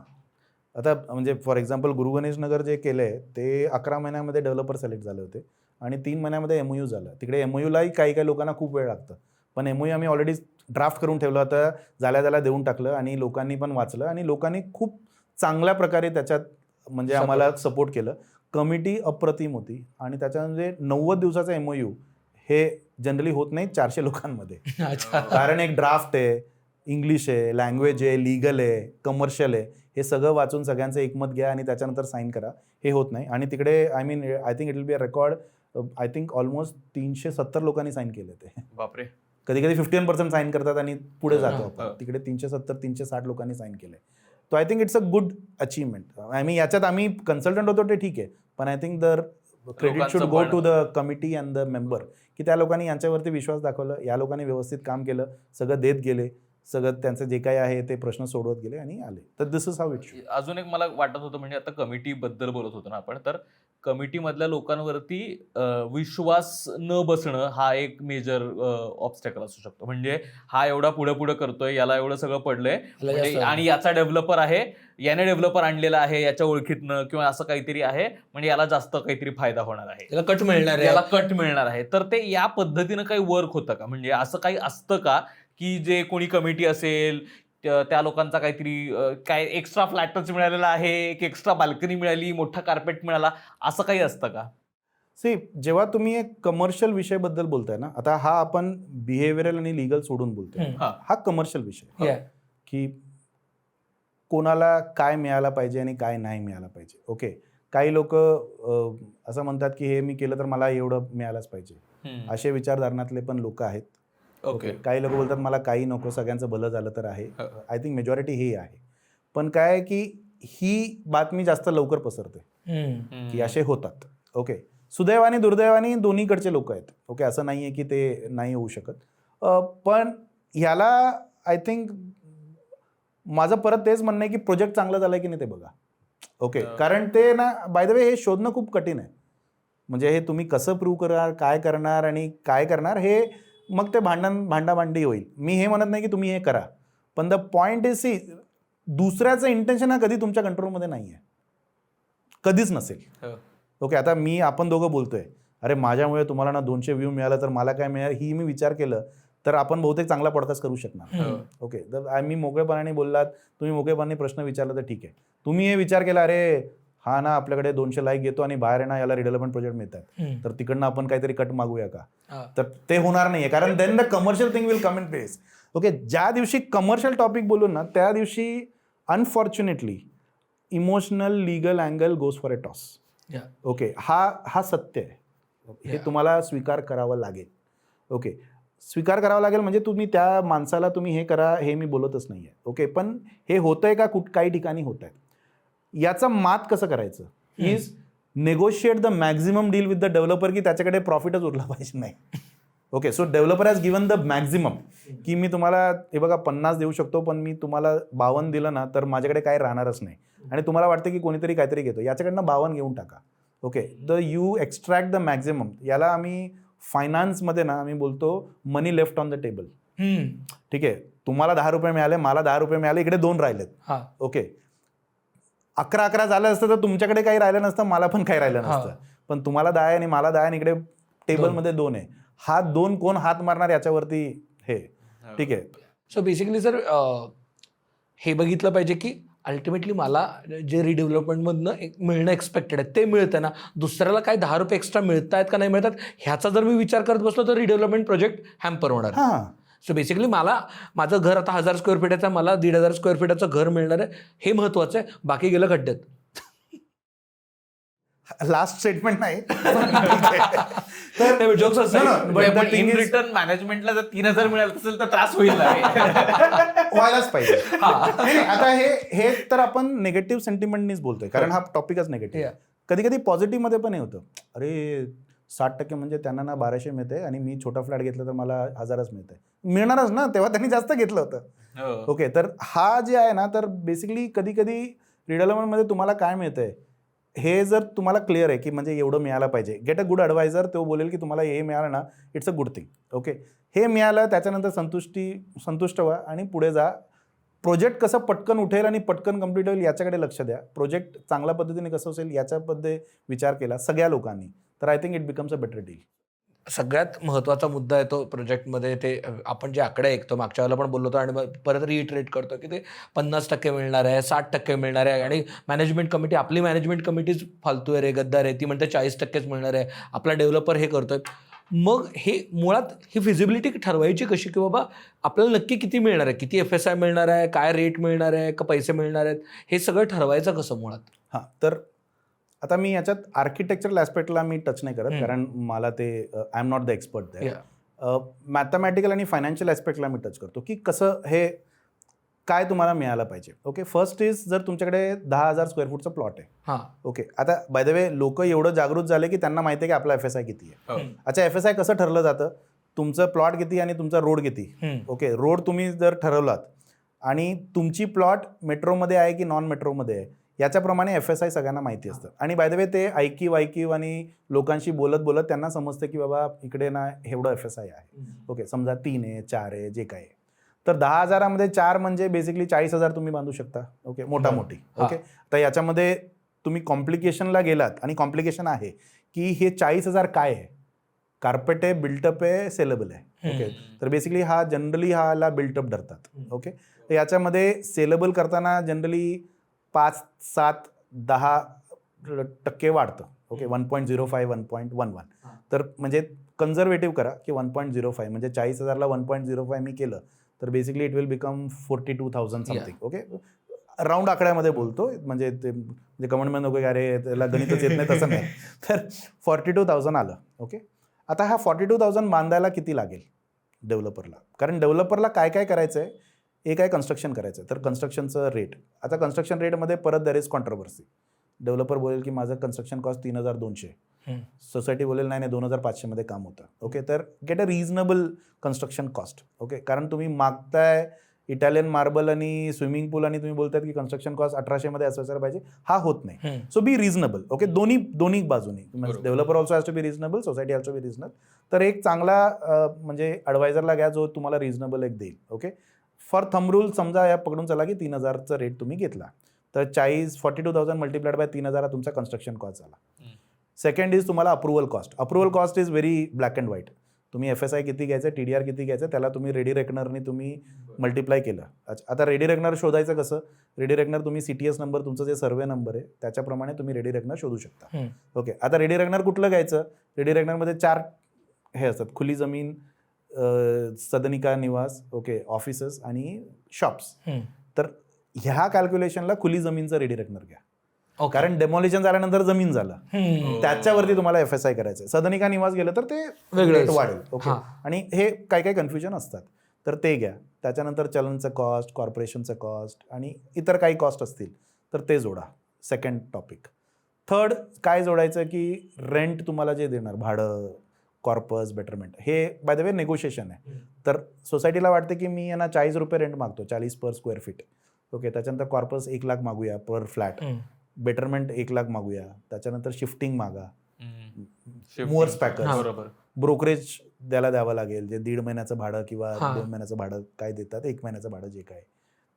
आता म्हणजे फॉर एक्झाम्पल गुरु गणेश नगर जे केलंय ते 11 महिन्यामध्ये डेव्हलपर सिलेक्ट झाले होते आणि 3 महिन्यामध्ये MOU झालं. तिकडे MOUलाही काही लोकांना खूप वेळ लागतं, पण MOU आम्ही ऑलरेडी ड्राफ्ट करून ठेवलं होतं, झाल्या देऊन टाकलं आणि लोकांनी पण वाचलं आणि लोकांनी खूप चांगल्या प्रकारे त्याच्यात म्हणजे आम्हाला सपोर्ट केलं. कमिटी अप्रतिम होती आणि त्याच्यामध्ये 90 दिवसाचा MOU हे जनरली होत नाही 400 लोकांमध्ये. कारण एक ड्राफ्ट आहे, इंग्लिश आहे, लँग्वेज आहे, लीगल आहे, कमर्शियल आहे, हे सगळं वाचून सगळ्यांचं एकमत घ्या आणि त्याच्यानंतर साईन करा, हे होत नाही. आणि तिकडे I think it will be a record, I think almost 370 लोकांनी साईन केले ते. बापरे. कधी 51% साईन करतात आणि पुढे जातो आपण. तिकडे 370-360 लोकांनी साईन केले. तो I think it's a good achievement. याच्यात आम्ही कन्सल्टंट होतो ते ठीक आहे, पण I think the credit should go to the committee and the member, की त्या लोकांनी यांच्यावरती विश्वास दाखवलं, या लोकांनी व्यवस्थित काम केलं, सगळं देत गेले, सगळं त्यांचं जे काही आहे ते प्रश्न सोडवत गेले आणि आले. तर दिस इज हाऊ इट शुड. अजून एक मला वाटत होतं, म्हणजे आता कमिटी बद्दल बोलत होतो ना आपण, तर कमिटीमधल्या लोकांवरती विश्वास न बसणं हा एक मेजर ऑब्स्टॅकल असू शकतो. म्हणजे हा एवढा पुढे करतोय, याला एवढं सगळं पडलंय, म्हणजे आणि याचा डेव्हलपर आहे, याने डेव्हलपर आणलेला आहे याच्या ओळखीतनं किंवा असं काहीतरी आहे, म्हणजे याला जास्त काहीतरी फायदा होणार आहे, याला कट मिळणार आहे, याला कट मिळणार आहे. तर ते या पद्धतीनं काही वर्क होतं का? म्हणजे असं काही असतं का की जे कोणी कमिटी असेल त्या लोकांचा काहीतरी काय एक्स्ट्रा फ्लॅटच मिळालेला आहे, एक एक्स्ट्रा बाल्कनी मिळाली, मोठा कार्पेट मिळाला, असं काही असतं का? जेव्हा तुम्ही एक कमर्शियल विषय बद्दल बोलताय ना, आता हा आपण बिहेवियरल आणि लिगल सोडून बोलतोय, हा कमर्शियल विषय की कोणाला काय मिळायला पाहिजे आणि काय नाही मिळायला पाहिजे. ओके, काही लोक असं म्हणतात की हे मी केलं तर मला एवढं मिळालंच पाहिजे, असे विचारधारणातले पण लोक आहेत. ओके, काही लोक बोलतात मला काही नको, सगळ्यांचं भलं झालं तर आहे. आय थिंक मेजॉरिटी हे आहे. पण काय आहे की ही बातमी जास्त लवकर पसरते की असे होतात. ओके, सुदैवाने दुर्दैवाने दोन्हीकडचे लोक आहेत. ओके, असं नाही आहे की ते नाही होऊ शकत. पण ह्याला आय थिंक माझं परत तेच म्हणणं आहे की प्रोजेक्ट चांगला झालाय की नाही ते बघा. ओके, कारण ते ना बाय द वे हे शोधणं खूप कठीण आहे. म्हणजे हे तुम्ही कसं प्रूव्ह करणार, काय करणार आणि काय करणार, हे मग ते भांडाभांडी होईल. मी हे म्हणत नाही की तुम्ही हे करा, पण द पॉइंट इज सी दुसऱ्याचं इंटेन्शन हा कधी तुमच्या कंट्रोलमध्ये नाही आहे, कधीच नसेल. ओके, आता आपण दोघं बोलतोय, अरे माझ्यामुळे तुम्हाला ना 200 व्ह्यू मिळालं तर मला काय मिळालं, ही मी विचार केलं तर आपण बहुतेक चांगला पॉडकास्ट करू शकणार. ओके, तर मी मोकळेपणाने बोललात, तुम्ही मोकळेपणाने प्रश्न विचारला तर ठीक आहे. तुम्ही हे विचार केला, अरे हा ना आपल्याकडे 200 लाईक घेतो आणि बाहेर आहे ना याला रिडेव्हलपमेंट प्रोजेक्ट मिळतात, तर तिकडनं आपण काहीतरी कट मागूया का, तर ते होणार नाहीये, कारण then the commercial thing will come in place. Okay, ज्या दिवशी कमर्शियल टॉपिक बोलू ना त्या दिवशी unfortunately emotional legal angle goes for a toss. Okay, हा सत्य आहे, हे तुम्हाला स्वीकार करावं लागेल. ओके, स्वीकार करावा लागेल म्हणजे तुम्ही त्या माणसाला तुम्ही हे करा हे मी बोलतच नाही आहे. ओके, पण हे होतंय का काही ठिकाणी होत आहे, याचा मात कसं करायचं is negotiate the maximum deal with the developer की त्याच्याकडे प्रॉफिटच उरला पाहिजे नाही. Okay, so developer has given the maximum की मी तुम्हाला हे बघा 50 देऊ शकतो, पण मी तुम्हाला 52 दिलं ना तर माझ्याकडे काय राहणारच नाही आणि तुम्हाला वाटतं की कोणीतरी काहीतरी घेतो, याच्याकडनं 52 घेऊन टाका. Okay, the you extract the maximum. याला आम्ही फायनान्समध्ये ना आम्ही बोलतो मनी लेफ्ट ऑन द टेबल. ठीक आहे, तुम्हाला 10 रुपये मिळाले, मला 10 रुपये मिळाले, इकडे 2 राहिलेत. ओके, 11 झालं असतं तर तुमच्याकडे काही राहिलं नसतं, मला पण काही राहिलं नसतं, पण तुम्हाला 10 आहे आणि मला 10 आणि इकडे टेबलमध्ये 2 आहे. हा 2 कोण हात मारणार याच्यावरती हे. ठीक आहे, सो बेसिकली सर हे बघितलं पाहिजे की अल्टिमेटली मला जे रिडेव्हलपमेंटमधनं मिळणं एक्सपेक्टेड आहे ते मिळतं ना, दुसऱ्याला काय 10 रुपये एक्स्ट्रा मिळत आहेत का नाही मिळतात ह्याचा जर मी विचार करत बसलो तर रिडेव्हलपमेंट प्रोजेक्ट हॅम्पर होणार. सो बेसिकली मला माझं घर आता 1000 स्क्वेअर फीटाचं, मला 1500 स्क्वेअर फीटाचं घर मिळणार आहे हे महत्वाचं आहे, बाकी गेलं खड्ड्यात. लास्ट स्टेटमेंट नाही तर जोक्स असतात, इन रिटर्न मॅनेजमेंटला जर 3000 मिळालं असेल तर त्रास होईल व्हायलाच पाहिजे. आता हे तर आपण निगेटिव्ह सेंटिमेंटनीच बोलतोय, कारण हा टॉपिकच निगेटिव्ह. कधी कधी पॉझिटिव्ह मध्ये पण हे होतं, अरे 60% म्हणजे त्यांना ना 1200 मिळते आणि मी छोटा फ्लॅट घेतला तर मला 1000च मिळते, मिळणारच ना, तेव्हा त्यांनी जास्त घेतलं होतं. ओके, तर हा जे आहे ना, तर बेसिकली कधी कधी रिडेव्हलपमेंटमध्ये तुम्हाला काय मिळतंय हे जर तुम्हाला क्लिअर आहे की म्हणजे एवढं मिळालं पाहिजे, गेट अ गुड ॲडवायझर, तो बोलेल की तुम्हाला हे मिळालं ना it's a good thing. Okay, हे मिळालं त्याच्यानंतर संतुष्ट व्हा आणि पुढे जा. प्रोजेक्ट कसं पटकन उठेल आणि पटकन कंप्लीट होईल याच्याकडे लक्ष द्या. प्रोजेक्ट चांगल्या पद्धतीने कसं असेल याच्याबद्दल विचार केला सगळ्या लोकांनी तर I think it becomes a better deal. सगळ्यात महत्त्वाचा मुद्दा आहे तो प्रोजेक्टमध्ये, ते आपण जे आकडे ऐकतो मागच्या वेळेला पण बोललो होतो आणि परत रिइटरेट करतो की ते 50% मिळणार आहे, 60% मिळणार आहे, आणि मॅनेजमेंट कमिटी, आपली मॅनेजमेंट कमिटीच फालतू आहे रे, गद्दार आहे, ती म्हणते 40%च मिळणार आहे, आपला डेव्हलपर हे करतोय. मग हे मुळात ही फिजिबिलिटी ठरवायची कशी की बाबा आपल्याला नक्की किती मिळणार आहे, किती FSI मिळणार आहे, काय रेट मिळणार आहे, का पैसे मिळणार आहेत, हे सगळं ठरवायचं कसं मुळात. हां, तर आता मी याच्यात आर्किटेक्चरल ॲस्पेक्टला मी टच नाही करत, कारण मला ते I am not the expert that. Mathematical आणि फायनान्शियल ॲस्पेक्टला मी टच करतो की कसं हे काय तुम्हाला मिळालं पाहिजे. ओके, फर्स्ट इज जर तुमच्याकडे 10,000 स्क्वेअर फूटचं प्लॉट आहे. ओके, आता बाय द वे लोक एवढं जागृत झाले की त्यांना माहिती आहे की आपला FSI किती आहे. अच्छा, FSI कसं ठरलं जातं, तुमचं प्लॉट किती आणि तुमचा रोड किती. ओके, रोड तुम्ही जर ठरवलात आणि तुमची प्लॉट मेट्रोमध्ये आहे की नॉन मेट्रोमध्ये आहे याच्याप्रमाणे FSI सगळ्यांना माहिती असतं. आणि बाय द वे ते ऐकीव आणि लोकांशी बोलत त्यांना समजतं की बाबा इकडे ना एवढं FSI आहे. ओके, समजा 3 आहे, 4 आहे, जे काय आहे, तर 10,000मध्ये 4 म्हणजे बेसिकली 40,000 तुम्ही बांधू शकता. ओके, मोठी. ओके, तर याच्यामध्ये तुम्ही कॉम्प्लिकेशनला गेलात आणि कॉम्प्लिकेशन आहे की हे 40,000 काय आहे, कार्पेट आहे, बिल्टअप आहे, सेलेबल आहे. ओके, तर बेसिकली हा जनरली हाला बिल्टअप धरतात. ओके, तर याच्यामध्ये सेलेबल करताना जनरली 5, 7, 10% वाढतं. ओके, 1.05, 1.11. तर म्हणजे कन्झर्वेटिव्ह करा की 1.05 म्हणजे 40,000ला 1.05 मी केलं तर basically it will become 42,000 something. Okay, round आकड्यामध्ये बोलतो, म्हणजे ते म्हणजे कमेंटमध्ये नको की अरे त्याला गणितच येत नाही, तसं नाही. तर 42,000 आलं. ओके, आता हा 42,000 बांधायला किती लागेल डेव्हलपरला, कारण डेव्हलपरला काय काय करायचं आहे, एक आहे कन्स्ट्रक्शन करायचं आहे, तर कन्स्ट्रक्शनचं रेट. आता कन्स्ट्रक्शन रेटमध्ये परत दर इज कॉन्ट्रोवर्सी. डेव्हलपर बोलेल की माझं कन्स्ट्रक्शन कॉस्ट 3,200, सोसायटी बोलेल नाही 2,500 मध्ये काम होतं. ओके, तर get a reasonable construction cost. Okay, कारण तुम्ही मागताय इटालियन मार्बल आणि स्विमिंग पूल आणि तुम्ही बोलतायत की कन्स्ट्रक्शन कॉस्ट 1800 मध्ये असायला पाहिजे, हा होत नाही. सो बी रिझनेबल. ओके, दोन्ही बाजूनी developer also has to be reasonable, society has to be reasonable. तर एक चांगला म्हणजे ॲडवायझरला घ्या जो तुम्हाला रिझनेबल एक देईल. ओके, फॉर थंब रूल समजा या पकडून चला की 3000चा रेट तुम्ही घेतला, तर 42,000 मल्टिप्लाइड बाय 3000 तुमचा कन्स्ट्रक्शन कॉस्ट झाला. सेकंड इज तुम्हाला approval cost. Approval cost is very black and white. तुम्ही FSI किती घ्यायचं, TDR किती घ्यायचं, त्याला तुम्ही रेडी रेकनरनी तुम्ही मल्टिप्लाय केलं. अच्छा, आता रेडी रेकनर शोधायचं कसं? रेडी रेकनर तुम्ही CTS नंबर, तुमचं जे सर्वे नंबर आहे त्याच्याप्रमाणे तुम्ही रेडी रेकनर शोधू शकता. ओके, आता रेडी रेकनर कुठलं घ्यायचं? रेडी रेकनरमध्ये 4 हे असतात, खुली जमीन, सदनिका निवास, ओके, ऑफिसेस आणि शॉप्स. तर ह्या कॅल्क्युलेशनला खुली जमीनचं रेडी रेकनर घ्या. कारण डेमॉलिशन झाल्यानंतर जमीन झालं, त्याच्यावरती तुम्हाला FSI करायचं. सदनिका निवास गेलं तर ते रेट वाढेल. ओके, आणि हे काही कन्फ्युजन असतात, तर ते घ्या. त्याच्यानंतर चलनचं कॉस्ट, कॉर्पोरेशनचं कॉस्ट आणि इतर काही कॉस्ट असतील तर ते जोडा. Second topic. थर्ड काय जोडायचं की रेंट तुम्हाला जे देणार, भाडं, कॉर्पस, बेटरमेंट, हे बाय द वे नेगोशिएशन आहे. तर सोसायटीला वाटते की मी यांना 40 रुपये रेंट मागतो, 40 पर स्क्वेअर फीट. ओके, त्याच्यानंतर कॉर्पस 1 लाख मागूया पर फ्लॅट, बेटरमेंट 1 लाख मागूया, त्याच्यानंतर शिफ्टिंग मागा, मुअर्स पॅकर्स, ब्रोकरेज द्यावं लागेल, जे 1.5 महिन्याचं भाडं किंवा 2 महिन्याचं भाडं काय देतात, 1 महिन्याचं भाडं जे काय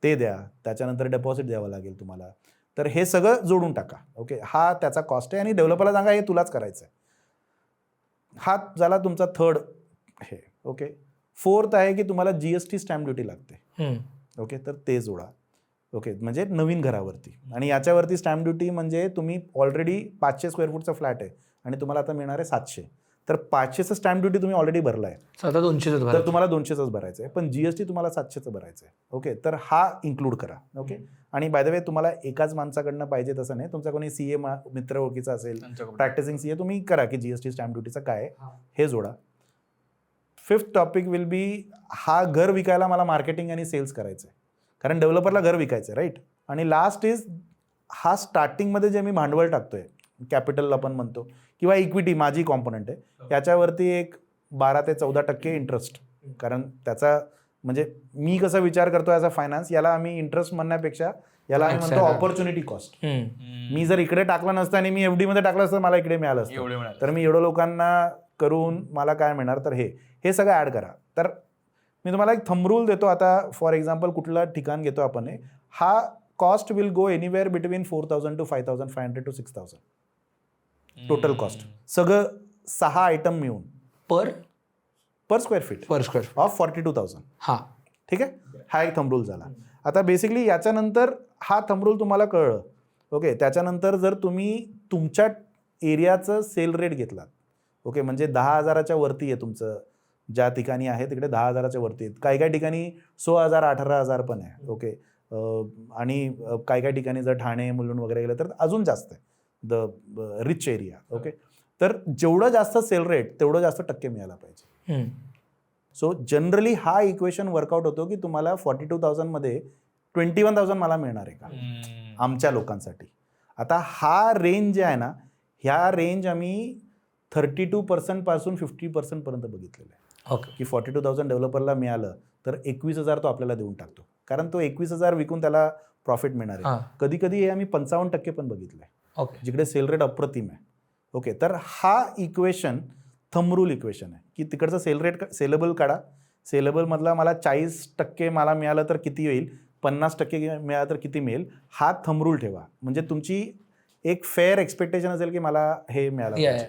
ते द्या, त्याच्यानंतर डेपॉझिट द्यावं लागेल तुम्हाला. तर हे सगळं जोडून टाका. ओके, हा त्याचा कॉस्ट आहे आणि डेव्हलपरला सांगा हे तुलाच करायचं आहे. हा झाला तुमचा थर्ड हे. ओके, फोर्थ आहे की तुम्हाला GST स्टॅम्प ड्युटी लागते. ओके, तर ते जोडा. ओके, म्हणजे नवीन घरावरती. आणि याच्यावरती स्टॅम्प ड्युटी म्हणजे तुम्ही ऑलरेडी 500 स्क्वेअर फूटचा फ्लॅट आहे आणि तुम्हाला आता मिळणार आहे 700, तर 500चं स्टॅम्प ड्युटी तुम्ही ऑलरेडी भरलाय, आता 200 तर तुम्हाला 200च भरायचं आहे, पण GST तुम्हाला 700चं भरायचं आहे. ओके, तर हा इन्क्लूड करा. ओके, आणि बाय द वे तुम्हाला एकाच माणसाकडनं पाहिजे तसं नाही, तुमचा कोणी CA मित्र ओळखीचा असेल, प्रॅक्टिसिंग CA, तुम्ही करा की GST स्टॅम्प ड्युटीचं काय हे जोडा. फिफ्थ टॉपिक विल बी, हा घर विकायला मला मार्केटिंग आणि सेल्स करायचं आहे, कारण डेव्हलपरला घर विकायचं आहे, राईट. आणि लास्ट इज, हा स्टार्टिंगमध्ये जे मी भांडवल टाकतोय, कॅपिटल आपण म्हणतो, किंवा इक्विटी माझी कॉम्पोनंट आहे, याच्यावरती एक 12 ते 14% इंटरेस्ट. कारण त्याचा म्हणजे मी कसा विचार करतो ॲज अ फायनान्स, याला आम्ही इंटरेस्ट म्हणण्यापेक्षा याला आम्ही म्हणतो ऑपॉर्च्युनिटी कॉस्ट. मी जर इकडे टाकलं नसतं आणि मी FD मध्ये टाकलं असतं, मला इकडे मिळालं असतं, तर मी एवढं लोकांना करून मला काय मिळणार, तर हे सगळं ॲड करा. तर मी तुम्हाला एक थंब रूल देतो. आता फॉर एक्झाम्पल कुठलं ठिकाण घेतो आपण, हा cost will go anywhere between 4,000 to 5,500 to 6,000 total cost, सगळं 6 आयटम मिळून पर स्क्वेअर फीट ऑफ 42,000. हा, ठीक आहे, हा एक थंब रूल झाला. आता बेसिकली याच्यानंतर हा थंब रूल तुम्हाला कळलं. ओके, त्याच्यानंतर जर तुम्ही तुमच्या एरियाचं सेल रेट घेतलात, ओके, म्हणजे 10,000च्या वरती आहे तुमचं, ज्या ठिकाणी आहे तिकडे 10,000च्या वरती आहेत, काही ठिकाणी 16,000 18,000 पण आहे. ओके, आणि काही ठिकाणी जर ठाणे, मुलुंड वगैरे गेलं तर अजून जास्त आहे, द रिच एरिया. ओके, तर जेवढं जास्त सेल रेट तेवढं जास्त टक्के मिळायला पाहिजे. सो जनरली हा इक्वेशन वर्कआउट होतो की तुम्हाला 42,000 मध्ये 21,000 मला मिळणार आहे का आमच्या लोकांसाठी. आता हा रेंज जे आहे ना, ह्या रेंज आम्ही 32% पासून 50% पर्यंत बघितलेलं आहे. ओके, की 42,000 डेव्हलपरला मिळालं तर 21,000 तो आपल्याला देऊन टाकतो, कारण तो 21,000 विकून त्याला प्रॉफिट मिळणार आहे. कधी कधी हे आम्ही 55% पण बघितलंय, जिकडे सेल रेट अप्रतिम आहे. ओके, तर हा इक्वेशन थंब रूल इक्वेशन आहे की तिकडचं सेल रेट, सेलेबल काढा, सेलेबलमधला मला 40% मला मिळालं तर किती होईल, 50% मिळालं तर किती मिळेल, हा थंब रूल ठेवा. म्हणजे तुमची एक फेअर एक्सपेक्टेशन असेल की मला हे मिळालं पाहिजे.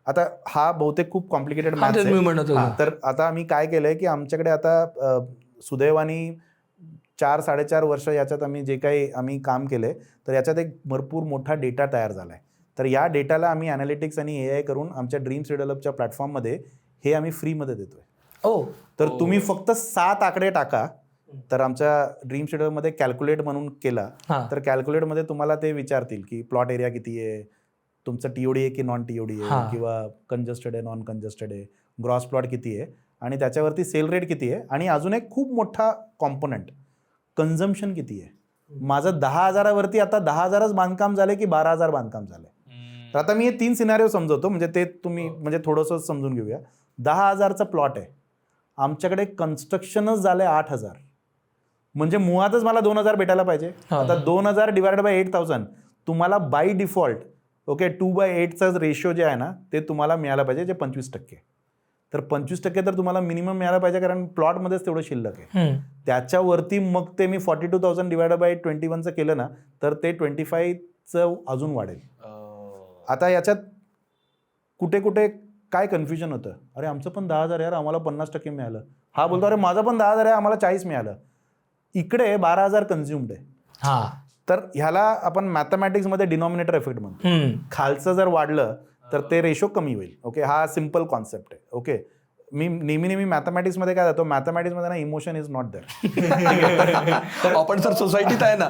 आता हा बहुतेक खूप कॉम्प्लिकेटेड मॅथ्स आहे. तर आता आम्ही काय केलंय की आमच्याकडे आता सुदैवाने 4-4.5 वर्ष याच्यात आम्ही जे काही आम्ही काम केलंय, तर याच्यात एक भरपूर मोठा डेटा तयार झालाय. तर या डेटाला आम्ही अनालिटिक्स आणि AI करून आमच्या ड्रीम्स डेव्हलपच्या प्लॅटफॉर्ममध्ये हे आम्ही फ्रीमध्ये देतोय. तर तुम्ही फक्त 7 आकडे टाका, तर आमच्या ड्रीम्स डेव्हलपमध्ये कॅल्क्युलेट म्हणून केला, तर कॅल्क्युलेटमध्ये तुम्हाला ते विचारतील की प्लॉट एरिया किती आहे, तुमचं TOD आहे की नॉन TOD आहे, किंवा कंजस्टेड आहे, नॉन कंजस्टेड आहे, ग्रॉस प्लॉट किती आहे, आणि त्याच्यावरती सेल रेट किती आहे, आणि अजून एक खूप मोठा कॉम्पोनंट कन्झम्पशन किती आहे. माझं 10,000वरती आता 10,000च बांधकाम झाले की 12,000 बांधकाम झाले. तर आता मी हे 3 सिनारिओ समजवतो, म्हणजे ते तुम्ही म्हणजे थोडंसं समजून घेऊया. 10,000चा प्लॉट आहे, आमच्याकडे कन्स्ट्रक्शनच झाले 8,000, म्हणजे मुळातच मला 2,000 भेटायला पाहिजे. आता 2,000 डिवायडेड बाय 8,000 तुम्हाला बाय डिफॉल्ट ओके 2/8चा रेशो जे आहे ना ते तुम्हाला मिळायला पाहिजे, जे 25%. तर 25% तर तुम्हाला मिनिमम मिळायला पाहिजे, कारण प्लॉटमध्येच तेवढं शिल्लक आहे. त्याच्यावरती मग ते मी 42,000 डिवायडेड बाय 21चं केलं ना तर ते 25चं अजून वाढेल. आता याच्यात कुठे कुठे काय कन्फ्युजन होतं, अरे आमचं पण 10,000 यार, आम्हाला 50% मिळालं. हा बोलतो अरे माझं पण 10,000 आहे, आम्हाला 40 मिळालं. इकडे 12,000 कन्झ्युम्ड आहे. तर ह्याला आपण मॅथमॅटिक्समध्ये डिनॉमिनेटर इफेक्ट म्हणतो. खालचं जर वाढलं तर ते रेशो कमी होईल. ओके, हा सिम्पल कॉन्सेप्ट आहे. ओके, मी नेहमी मॅथमॅटिक्समध्ये काय जातो, मॅथमॅटिक्समध्ये ना इमोशन इज नॉट देअर. आपण सर सोसायटीत आहे ना.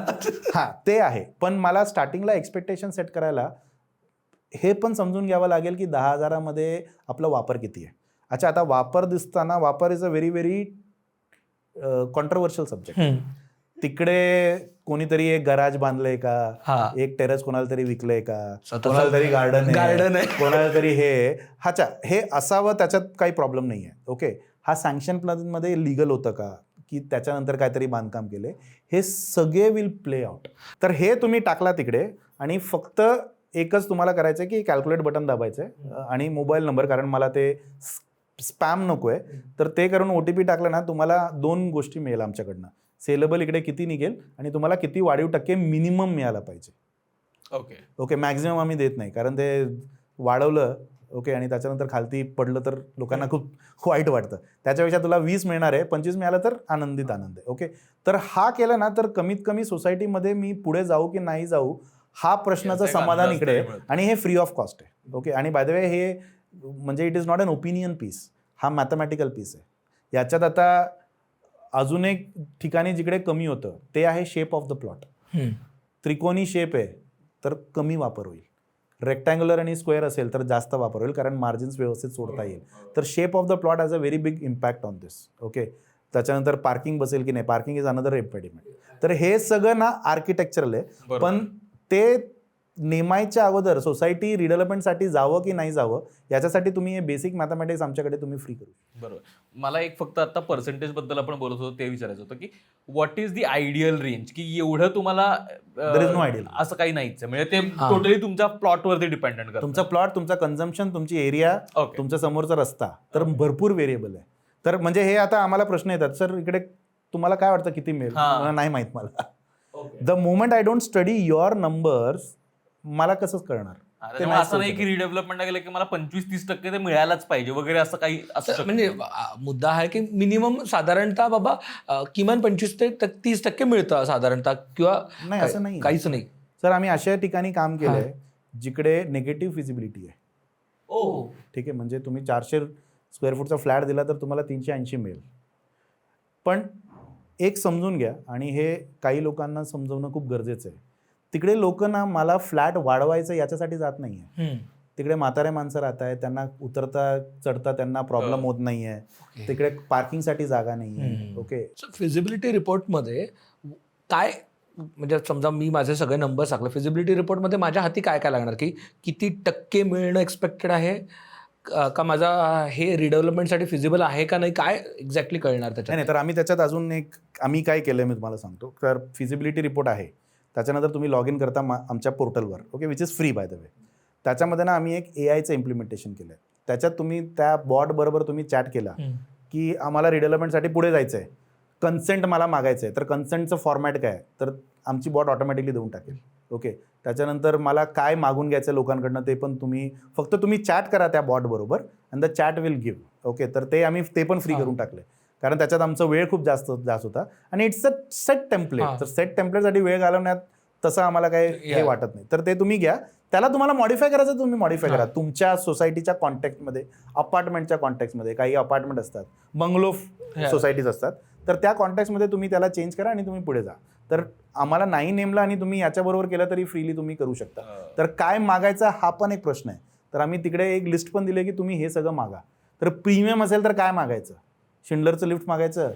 हा ते आहे, पण मला स्टार्टिंगला एक्सपेक्टेशन सेट करायला हे पण समजून घ्यावं लागेल की 10,000मध्ये आपला वापर किती आहे. अच्छा, आता वापर दिसताना वापर is a very very controversial subject. तिकडे कोणीतरी एक गराज बांधलंय का, एक टेरेस कोणाला तरी विकलंय का, कोणाला तरी गार्डन आहे, कोणाला तरी हे असावं, त्याच्यात काही प्रॉब्लेम नाही आहे. ओके, हा सँक्शन प्लॅनमध्ये लिगल होतं का, की त्याच्यानंतर काहीतरी बांधकाम केले, हे सगळे विल प्ले आउट. तर हे तुम्ही टाकला तिकडे आणि फक्त एकच तुम्हाला करायचं आहे की कॅल्क्युलेट बटन दाबायचं आहे आणि मोबाईल नंबर, कारण मला ते स्पॅम नको आहे, तर ते करून OTP टाकलं ना तुम्हाला 2 गोष्टी मिळेल आमच्याकडनं. सेलेबल इकडे किती निघेल आणि तुम्हाला किती वाढीव टक्के मिनिमम मिळायला पाहिजे. ओके, मॅक्झिमम आम्ही देत नाही, कारण ते वाढवलं ओके आणि त्याच्यानंतर खालती पडलं तर लोकांना खूप वाईट वाटतं. त्याच्यापेक्षा तुला 20 मिळणार आहे, 25 मिळालं तर आनंद आहे. ओके, तर हा केलं ना तर कमीत कमी सोसायटीमध्ये मी पुढे जाऊ की नाही जाऊ हा प्रश्नाचं समाधान इकडे आहे आणि हे फ्री ऑफ कॉस्ट आहे. ओके, आणि बाय द वे हे म्हणजे it is not an opinion piece, हा मॅथमॅटिकल पीस आहे. याच्यात आता अजून एक ठिकाणी जिकडे कमी होतं ते आहे शेप ऑफ द प्लॉट. त्रिकोणी शेप आहे तर कमी वापर होईल, रेक्टँग्युलर आणि स्क्वेअर असेल तर जास्त वापर होईल, कारण मार्जिन्स व्यवस्थित सोडता येईल. तर shape of the plot has a very big impact on this. Okay, त्याच्यानंतर पार्किंग बसेल की नाही, पार्किंग इज अनदर इम्पेडिमेंट. तर हे सगळं ना आर्किटेक्चरल आहे, पण ते नेमायच्या अगोदर सोसायटी रिडेव्हलपमेंटसाठी जावं की नाही जावं याच्यासाठी तुम्ही हे बेसिक मॅथमॅटिक्स आमच्याकडे तुम्ही फ्री करू. बरोबर. मला एक फक्त आता पर्सेंटेज बद्दल आपण बोलत होतो ते विचारायचं होतं की what is the ideal range, की एवढं तुम्हाला देयर इज नो आयडियल असं काही नाहीच आहे, म्हणजे ते टोटली तुमच्या प्लॉटवरती डिपेंडेंट करतं. तुमचा प्लॉट, तुमचा कन्झम्पशन, तुमची एरिया, तुमच्या समोरचा रस्ता, तर भरपूर व्हेरिएबल आहे. तर म्हणजे हे आता आम्हाला प्रश्न येतात, सर इकडे तुम्हाला काय वाटतं किती मिळेल, नाही माहित मला. The moment I don't study your numbers मला कसंच कळणार. असं नाही की रिडेव्हलपमेंट गेलं की मला 25-30% ते मिळायलाच पाहिजे वगैरे असं काही असं. म्हणजे मुद्दा आहे की मिनिमम साधारणतः बाबा किमान 25 ते 30% मिळतं साधारणतः, किंवा नाही असं नाही, काहीच नाही. सर आम्ही अशा ठिकाणी काम केलंय जिकडे निगेटिव्ह फिजिबिलिटी आहे. ठीक आहे, म्हणजे तुम्ही 400 स्क्वेअर फूटचा फ्लॅट दिला तर तुम्हाला 380 मिळेल. पण एक समजून घ्या, आणि हे काही लोकांना समजवणं खूप गरजेचं आहे, तिकडे लोक ना मला फ्लॅट वाढवायचं याच्यासाठी जात नाहीये. तिकडे म्हातारे माणसं राहत आहेत, त्यांना उतरता चढता त्यांना प्रॉब्लेम होत नाहीये, तिकडे पार्किंगसाठी जागा नाहीये. ओके, फिजिबिलिटी रिपोर्टमध्ये काय, म्हणजे समजा मी माझे सगळे नंबर टाकले फिजिबिलिटी रिपोर्टमध्ये, माझ्या हाती काय काय लागणार, की किती टक्के मिळणं एक्सपेक्टेड आहे, का माझा हे रिडेव्हलपमेंटसाठी फिजिबल आहे का नाही, काय एक्झॅक्टली कळणार त्याच्यात? नाही, तर आम्ही त्याच्यात अजून एक आम्ही काय केलंय मी तुम्हाला सांगतो. तर फिजिबिलिटी रिपोर्ट आहे, त्याच्यानंतर तुम्ही लॉग इन करता आमच्या पोर्टलवर. Okay, which is free bye the वे. त्याच्यामध्ये ना आम्ही एक AIचं इम्प्लिमेंटेशन केलं आहे. त्याच्यात तुम्ही त्या बॉट बरोबर तुम्ही चॅट केला की आम्हाला रिडेव्हलपमेंटसाठी पुढे जायचं आहे, कन्सेंट मला मागायचं आहे, तर कन्सेंटचं फॉर्मॅट काय, तर आमची बॉट ऑटोमॅटिकली देऊन टाकेल. ओके, त्याच्यानंतर मला काय मागून घ्यायचं लोकांकडनं ते पण फक्त तुम्ही चॅट करा त्या बॉट बरोबर and the chat will give. Okay, तर ते आम्ही ते पण फ्री करून टाकले, कारण त्याच्यात आमचा वेळ खूप जास्त होता. आणि इट्स अ सेट टेम्पलेट, तर सेट टेम्पलेटसाठी वेळ घालवण्यात तसं आम्हाला काही हे वाटत नाही. तर ते तुम्ही घ्या, त्याला तुम्हाला मॉडिफाय करायचं तुम्ही मॉडिफाय करा तुमच्या सोसायटीच्या कॉन्टॅक्टमध्ये, अपार्टमेंटच्या कॉन्टॅक्टमध्ये. काही अपार्टमेंट असतात, बंगलो सोसायटीज असतात, तर त्या कॉन्टॅक्टमध्ये तुम्ही त्याला चेंज करा आणि तुम्ही पुढे जा. तर आम्हाला नाही नेमला आणि तुम्ही याच्याबरोबर केलं तरी फ्रीली तुम्ही करू शकता. तर काय मागायचा हा पण एक प्रश्न आहे, तर आम्ही तिकडे एक लिस्ट पण दिली की तुम्ही हे सगळं मागा. तर प्रीमियम असेल तर काय मागायचं, शिंडलरचं लिफ्ट मागायचं,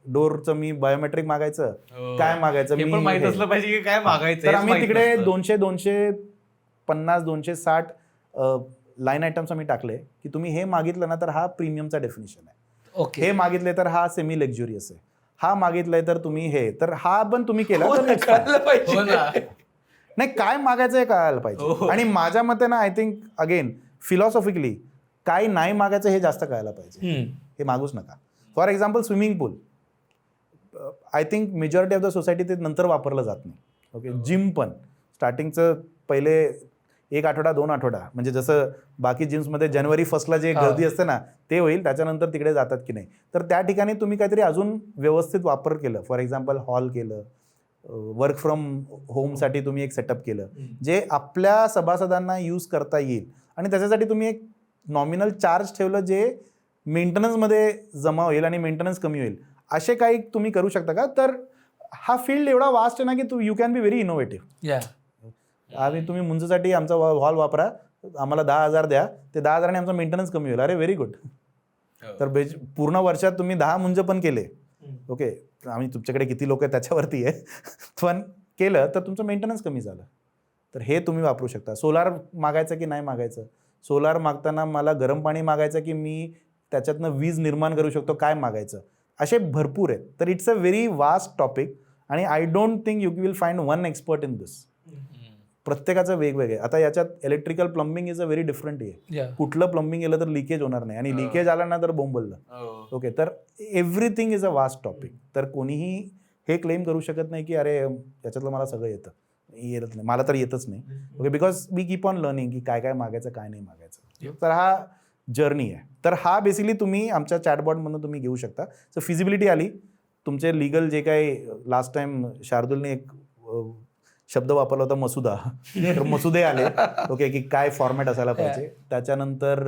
डोरचं मी बायोमेट्रिक मागायचं, काय मागायचं मी माहित असलं पाहिजे की काय मागायचं. तर आम्ही तिकडे 250 260 लाईन आयटम्स आम्ही टाकले की तुम्ही हे मागितलं ना तर हा प्रीमियमचा डेफिनेशन आहे, हे मागितले तर हा सेमी लक्झुरियस आहे, हा मागितलंय तर तुम्ही हे, तर हा पण तुम्ही केला हो तर ना, next time. कळलं पाहिजे. हो ना. नाही, काय मागायचं हे कळायला हो. पाहिजे. आणि माझ्या मते ना आय थिंक अगेन फिलॉसॉफिकली काय नाही मागायचं हे जास्त कळायला पाहिजे. हे मागूच नका. For example swimming pool, I think majority of the society ते नंतर वापरलं जात नाही. ओके, जिम पण स्टार्टिंगचं पहिले 1 आठवडा 2 आठवडा, म्हणजे जसं बाकी जिम्समध्ये जानेवारी 1ला जे गर्दी असते ना ते होईल, त्याच्यानंतर तिकडे जातात की नाही. तर त्या ठिकाणी तुम्ही काहीतरी अजून व्यवस्थित वापर केलं, फॉर एक्झाम्पल हॉल केलं, वर्क फ्रॉम होमसाठी तुम्ही एक सेटअप केलं जे आपल्या सभासदांना यूज करता येईल, आणि त्याच्यासाठी तुम्ही एक नॉमिनल चार्ज ठेवलं जे मेंटेनन्समध्ये जमा होईल आणि मेंटेनन्स कमी होईल, असे काही तुम्ही करू शकता का? तर हा फील्ड एवढा वास्ट आहे ना की you can be very innovative. आम्ही तुम्ही मुंजसाठी आमचा हॉल वापरा, आम्हाला 10,000 द्या, ते 10,000 आमचा मेंटेनन्स कमी होईल. अरे व्हेरी गुड. तर पूर्ण वर्षात तुम्ही 10 मुंज पण केले, ओके, आम्ही तुमच्याकडे किती लोक आहेत त्याच्यावरती आहे, पण केलं तर तुमचं मेंटेनन्स कमी झालं. तर हे तुम्ही वापरू शकता. सोलार मागायचं की नाही मागायचं, सोलार मागताना मला गरम पाणी मागायचं की मी त्याच्यातनं वीज निर्माण करू शकतो, काय मागायचं, असे भरपूर आहेत. तर it's a very vast topic आणि I don't think you will find one expert in this. प्रत्येकाचं वेगवेगळे. आता याच्यात electrical plumbing is a very different आहे. कुठलं प्लंबिंग केलं तर लिकेज होणार नाही, आणि लिकेज आलं ना तर बोंबललं. ओके, तर everything is a vast topic. तर कोणीही हे क्लेम करू शकत नाही की अरे याच्यातलं मला सगळं येत नाही, मला तर येतच नाही. Okay, because we keep on learning की काय काय मागायचं काय नाही मागायचं. तर हा जर्नी आहे. तर हा बेसिकली तुम्ही आमच्या चॅटबॉटमधून तुम्ही घेऊ शकता. सो फिजिबिलिटी आली, तुमचे लिगल जे काही लास्ट टाइम शार्दूलने एक शब्द वापरला होता मसुदा, तर मसुदे आले. ओके, की काय फॉर्मॅट असायला पाहिजे, त्याच्यानंतर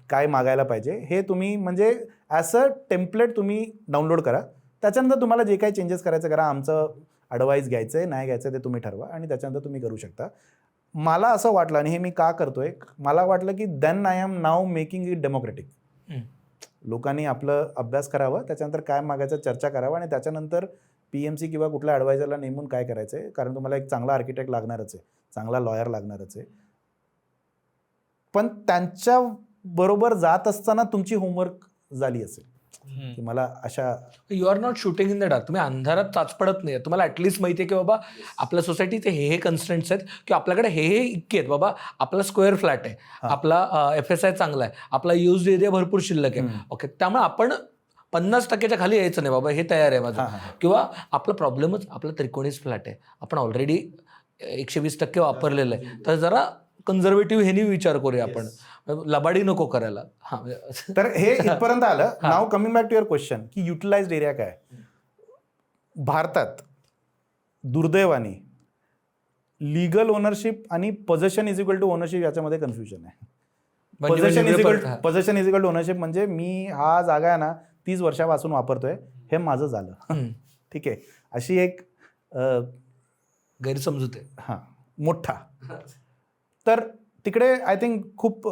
काय मागायला पाहिजे, हे तुम्ही म्हणजे ॲज अ टेम्पलेट तुम्ही डाउनलोड करा. त्याच्यानंतर तुम्हाला जे काही चेंजेस करायचं करा, आमचं ॲडवाईस घ्यायचं आहे नाही घ्यायचं ते तुम्ही ठरवा, आणि त्याच्यानंतर तुम्ही करू शकता. मला असं वाटलं, आणि हे मी का करतोय, मला वाटलं की then I am now making it democratic. लोकांनी आपलं अभ्यास करावा, त्याच्यानंतर काय मागायचं चर्चा करावं, आणि त्याच्यानंतर PMC किंवा कुठल्या ॲडवायझरला नेमून काय करायचं आहे, कारण तुम्हाला एक चांगला आर्किटेक्ट लागणारच आहे, चांगला लॉयर लागणारच आहे. पण त्यांच्या बरोबर जात असताना तुमची होमवर्क झाली असेल की मला अशा, you are not shooting in the dark. तुम्ही अंधारात चाचपडत नाही. तुम्हाला ॲटलिस्ट माहिती आहे की बाबा आपल्या सोसायटीचे हे कन्स्टंट्स आहेत, की आपल्याकडे हे इतके आहेत. बाबा आपला स्क्वेअर फ्लॅट आहे, आपला FSI चांगला आहे, आपला युज्ड एरिया भरपूर शिल्लक आहे. ओके, त्यामुळे आपण 50% खाली यायचं नाही बाबा, हे तयार आहे माझं. किंवा आपला प्रॉब्लेमच आपला त्रिकोणीच फ्लॅट आहे, आपण ऑलरेडी 120% वापरलेलं आहे, तर जरा कन्झर्वेटिव्ह ह्यानी विचार करूया आपण, लबाडी नको करायला. तर हे इथपर्यंत आलं. Now coming back to your question की युटिलाइज्ड एरिया काय. भारतात दुर्दैवाने लीगल ओनरशिप आणि possession is equal to ownership याच्यामध्ये कन्फ्युजन आहे. Possession is equal to ownership म्हणजे मी हा जागा आहे ना 30 वर्षापासून वापरतोय, हे माझं झालं. ठीक आहे, अशी एक गैरसमजूत आहे. हां, मोठा. तर तिकडे आय थिंक खूप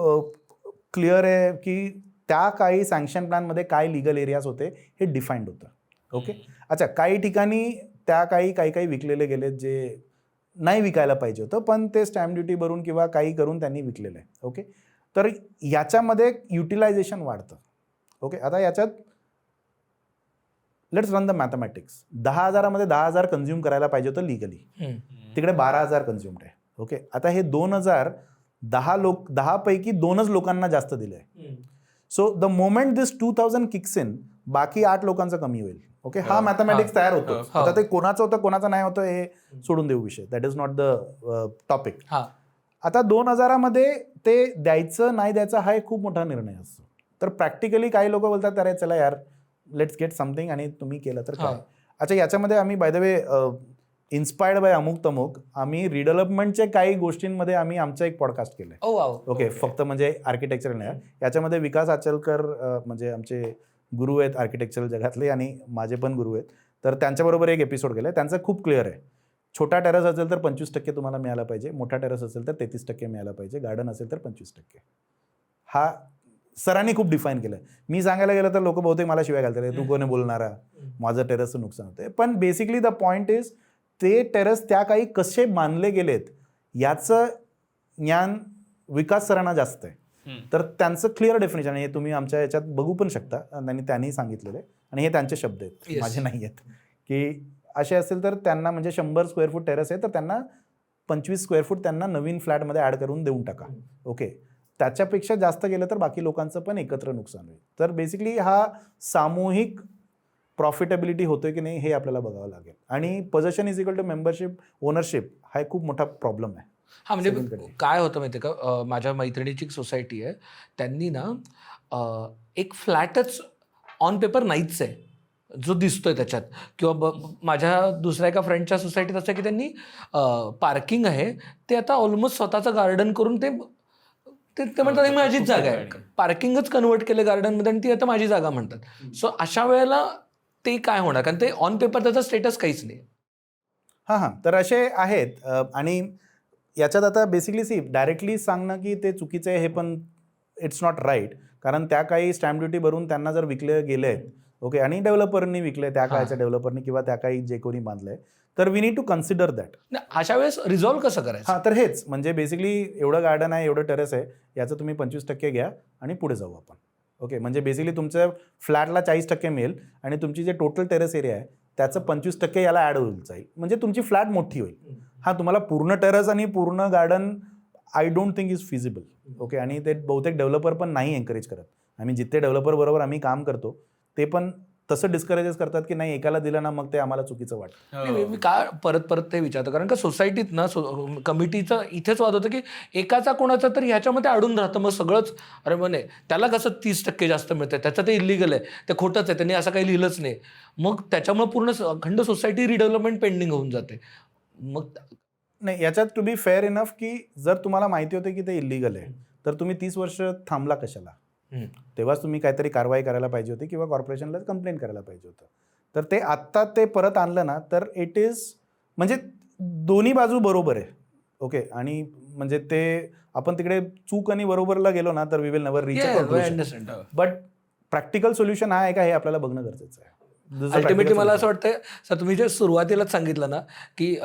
क्लिअर आहे की त्या काही सँक्शन प्लॅनमध्ये काय लिगल एरियाज होते हे डिफाईंड होतं. ओके, अच्छा, काही ठिकाणी त्या काही विकलेले गेलेत जे नाही विकायला पाहिजे होतं, पण ते स्टॅम्प ड्युटी भरून किंवा काही करून त्यांनी विकलेलं आहे. ओके, तर याच्यामध्ये युटिलायझेशन वाढतं. ओके, आता याच्यात let's run the mathematics. 10,000 10,000 consume करायला पाहिजे होतं लिगली, तिकडे 12,000 कन्झ्युम्ड आहे. ओके, आता हे 2,000 10 पैकी 2च लोकांना जास्त दिलंय. So the moment this 2,000 kicks in, बाकी 8 लोकांचं कमी होईल. ओके, हा मॅथमॅटिक्स तयार होतो. आता ते कोणाचं होतं कोणाचं नाही होतं हे सोडून देऊ विषय, that is not the topic. आता 2,000 ते द्यायचं नाही द्यायचं हा एक खूप मोठा निर्णय असतो. तर प्रॅक्टिकली काही लोक बोलतात अरे चला यार लेट्स गेट समथिंग, आणि तुम्ही केलं तर काय. अच्छा, याच्यामध्ये आम्ही bye the way inspired bye अमुक तमुक आम्ही रिडेव्हलपमेंटच्या काही गोष्टींमध्ये आम्ही आमचं एक पॉडकास्ट केलंय. ओके, फक्त म्हणजे आर्किटेक्चर नाही, याच्यामध्ये विकास आचलकर म्हणजे आमचे गुरु आहेत आर्किटेक्चरल जगातले, आणि माझे पण गुरु आहेत, तर त्यांच्याबरोबर एक एपिसोड केलाय. त्यांचं खूप क्लिअर आहे, छोटा टेरेस असेल तर 25% तुम्हाला मिळाला पाहिजे, मोठा टेरेस असेल तर 33% मिळाला पाहिजे, गार्डन असेल तर 25%. हा सरांनी खूप डिफाईन केलं. मी सांगायला गेलं तर लोक बहुतेक मला शिवाय घालतात, तू कोणी बोलणारा, माझं टेरेसचं नुकसान होतं. पण बेसिकली द पॉईंट इज ते टेरेस त्या काही कसे बांधले गेलेत याचं ज्ञान विकास सरांना जास्त आहे. तर त्यांचं क्लिअर डेफिनेशन हे तुम्ही आमच्या याच्यात बघू पण शकता आणि त्यांनी सांगितलेलं आहे आणि हे त्यांचे शब्द आहेत, Yes. माझे नाही आहेत, की असे असेल तर त्यांना म्हणजे 100 स्क्वेअर फूट टेरेस आहे तर त्यांना 25 स्क्वेअर फूट त्यांना नवीन फ्लॅटमध्ये ॲड करून देऊन टाका. ओके, त्याच्यापेक्षा जास्त गेलं तर बाकी लोकांचं पण एकत्र नुकसान होईल. तर बेसिकली हा सामूहिक प्रॉफिटेबिलिटी होतोय की नाही हे आपल्याला बघावं लागेल. आणि possession is equal to membership ownership हा एक खूप मोठा प्रॉब्लेम आहे. हा म्हणजे सगळीकडे. काय होतं माहिती आहे का, माझ्या मैत्रिणीची एक सोसायटी आहे, त्यांनी ना एक फ्लॅटच ऑन पेपर नाहीच आहे जो दिसतोय त्याच्यात, किंवा माझ्या दुसऱ्या एका फ्रेंडच्या सोसायटीत असं आहे की त्यांनी पार्किंग आहे ते आता ऑलमोस्ट स्वतःचं गार्डन करून ते म्हणतात ही माझीच जागा आहे, पार्किंगच कन्वर्ट केलं गार्डनमध्ये आणि ती आता माझी जागा म्हणतात. सो अशा वेळेला ते काय होणार, कारण ते ऑन पेपर त्याचा स्टेटस काहीच नाही. हां, तर असे आहेत आणि याच्यात आता बेसिकली डायरेक्टली सांगणं की ते चुकीचं आहे हे पण इट्स नॉट राईट, कारण त्या काही स्टॅम्प ड्युटी भरून त्यांना जर विकले गेले आहेत, ओके, आणि डेव्हलपरनी विकले त्या काळच्या डेव्हलपरनी किंवा त्या काही जे कोणी बांधलंय, तर we need to consider that. अशा वेळेस रिझॉल्व्ह कसं करायचं? हां, तर हेच म्हणजे बेसिकली एवढं गार्डन आहे, एवढं टेरेस आहे, याचं तुम्ही 25% घ्या आणि पुढे जाऊ आपण. ओके, म्हणजे बेसिकली तुमच्या फ्लॅटला 40% मिळेल आणि तुमची जे टोटल टेरेस एरिया आहे त्याचं 25% याला ॲड होईल जाईल, म्हणजे तुमची फ्लॅट मोठी होईल. हां, तुम्हाला पूर्ण टेरेस आणि पूर्ण garden I don't think is feasible. Okay, आणि ते बहुतेक डेव्हलपर पण नाही एनकरेज करत. आम्ही जिथे डेव्हलपर बरोबर आम्ही काम करतो ते पण तसं डिस्करेजेस करतात की नाही एकाला दिलं ना मग ते आम्हाला चुकीचं वाटतं. नाही, मी का परत ते विचारतो, कारण का सोसायटीत ना कमिटीचं इथेच वाद होतं की एकाचा कोणाचा तरी ह्याच्यामध्ये अडून राहतं, मग सगळंच अरे म्हणे त्याला कसं 30% जास्त मिळतं, त्याचं ते इलिगल आहे, ते खोटंच आहे, त्यांनी असं काही लिहिलंच नाही, मग त्याच्यामुळे पूर्ण अखंड सोसायटी रिडेव्हलपमेंट पेंडिंग होऊन जाते. मग नाही, याच्यात टू बी फेअर इनफ की जर तुम्हाला माहिती होते की ते इलिगल आहे तर तुम्ही 30 वर्ष थांबला कशाला? तेव्हाच तुम्ही काहीतरी कारवाई करायला पाहिजे होती किंवा कॉर्पोरेशनला कंप्लेंट करायला पाहिजे होतं. तर ते आत्ता ते परत आणलं ना तर इट इज म्हणजे दोन्ही बाजू बरोबर आहे. ओके, आणि म्हणजे ते आपण तिकडे चूक आणि बरोबरला गेलो ना तर we will never reach a conclusion. But practical solution आहे का हे आपल्याला बघणं गरजेचं आहे. अल्टिमेटली मला असं वाटतं सर, तुम्ही जे सुरुवातीलाच सांगितलं ना की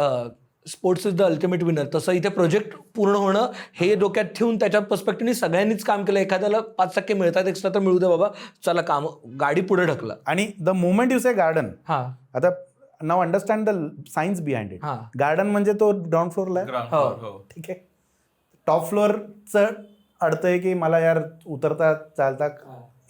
sports is the ultimate winner, तसं इथे प्रोजेक्ट पूर्ण होणं हे डोक्यात ठेवून त्याच्या पर्स्पेक्टिव्हनी सगळ्यांनीच काम केलं. एखाद्याला 5% मिळतात एक्स्ट्रा तर मिळू दे बाबा, चला काम गाडी पुढे ढकला. आणि the moment you say garden, हां, आता नाव understand the science behind it. हां, गार्डन म्हणजे तो ग्राउंड फ्लोअरला आहे, Ground floor, हो. ठीक आहे. टॉप फ्लोअरचं अडतंय की मला यार उतरता चालता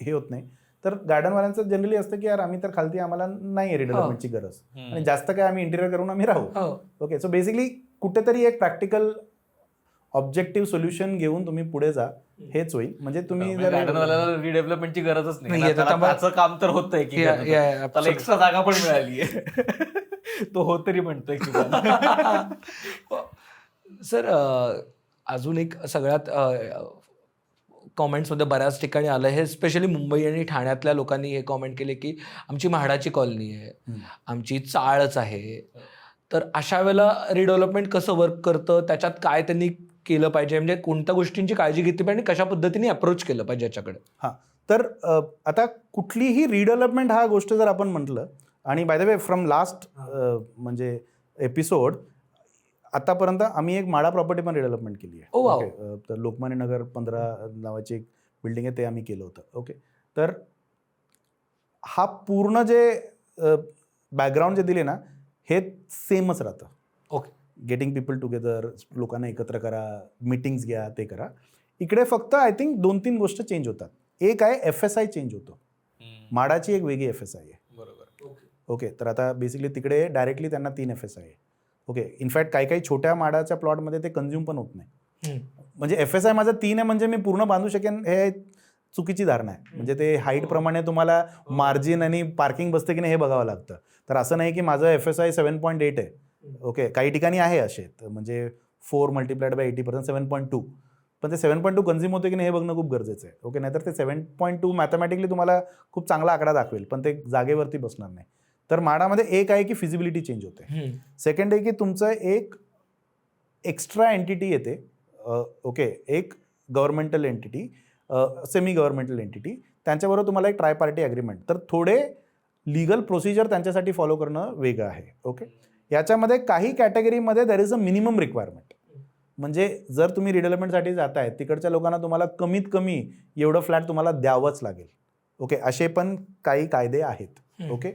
हे होत नाही, तर गार्डनवाल्यांचं जनरली असतं की यार आम्ही तर खालती आम्हाला नाही आहे रिडेव्हलपमेंटची गरज आणि जास्त काय आम्ही इंटिरियर करून आम्ही राहू. हो. ओके, सो बेसिकली कुठेतरी एक प्रॅक्टिकल ऑब्जेक्टिव्ह सोल्युशन घेऊन तुम्ही पुढे जा, हेच होईल. म्हणजे तुम्ही जर गार्डनवाल्याला रिडेव्हलपमेंटची गरजच नाही, नाहीये, त्याला त्यामुळे- त्याचं काम तर होतंय की Yeah, yeah, त्याला एक्स्ट्रा जागा पण मिळाली आहे. तो हो तरी म्हणतोय की सर, अजून एक सगळ्यात कॉमेंट्समध्ये बऱ्याच ठिकाणी आलं, हे स्पेशली मुंबई आणि ठाण्यातल्या लोकांनी हे कॉमेंट केले की आमची म्हाडाची कॉलनी आहे, आमची चाळच आहे, तर अशा वेळेला रिडेव्हलपमेंट कसं वर्क करतं, त्याच्यात काय त्यांनी केलं पाहिजे, म्हणजे कोणत्या गोष्टींची काळजी घेतली पाहिजे आणि कशा पद्धतीने अप्रोच केलं पाहिजे याच्याकडे? हां, तर आता कुठलीही रिडेव्हलपमेंट हा गोष्ट जर आपण म्हटलं, आणि by the way from last म्हणजे एपिसोड आतापर्यंत आम्ही एक माडा प्रॉपर्टी पण रिडेव्हलपमेंट केली आहे. Oh, wow. ओके, तर लोकमान्य नगर 15 नावाची एक बिल्डिंग आहे, ते आम्ही केलं होतं. ओके, तर हा पूर्ण जे बॅकग्राऊंड जे दिले ना हे सेमच राहतं. ओके, गेटिंग पीपल टुगेदर, लोकांना एकत्र करा, मीटिंग्स घ्या, ते करा. इकडे फक्त आय थिंक 2-3 गोष्ट चेंज होतात. एक आहे FSI चेंज होतो, माडाची एक वेगळी FSI आहे. बरोबर. ओके, तर आता बेसिकली तिकडे डायरेक्टली त्यांना 3 FSI आहे. ओके, इनफॅक्ट काही छोट्या माडाच्या प्लॉटमध्ये ते कन्झ्युम पण होत नाही. म्हणजे FSI माझं 3 आहे म्हणजे मी पूर्ण बांधू शकेन हे चुकीची धारणा आहे. म्हणजे ते हाईट प्रमाणे तुम्हाला मार्जिन आणि पार्किंग बसते की नाही हे बघावं लागतं. तर असं नाही की माझं FSI 7.8 आहे. ओके, काही ठिकाणी आहे असे, म्हणजे 4 × 80% 7.2, पण ते 7.2 कन्झ्युम होते की नाही हे बघणं खूप गरजेचं आहे. ओके, नाहीतर ते 7.2 मॅथमॅटिकली तुम्हाला खूप चांगला आकडा दाखवेल पण ते जागेवरती बसणार नाही. तर माडामध्ये एक आहे की फिजिबिलिटी चेंज होते. सेकंड आहे की तुमचं एक एक्स्ट्रा एंटिटी येते. ओके, एक governmental entity, semi governmental entity, त्यांच्याबरोबर तुम्हाला एक ट्राय पार्टी ॲग्रीमेंट, तर थोडे लिगल प्रोसिजर त्यांच्यासाठी फॉलो करणं वेगळं आहे. ओके, याच्यामध्ये काही कॅटेगरीमध्ये there is a minimum requirement, म्हणजे जर तुम्ही रिडेव्हलपमेंटसाठी जाताय तिकडच्या लोकांना तुम्हाला कमीत कमी एवढं फ्लॅट तुम्हाला द्यावंच लागेल. ओके, असे पण काही कायदे आहेत. ओके,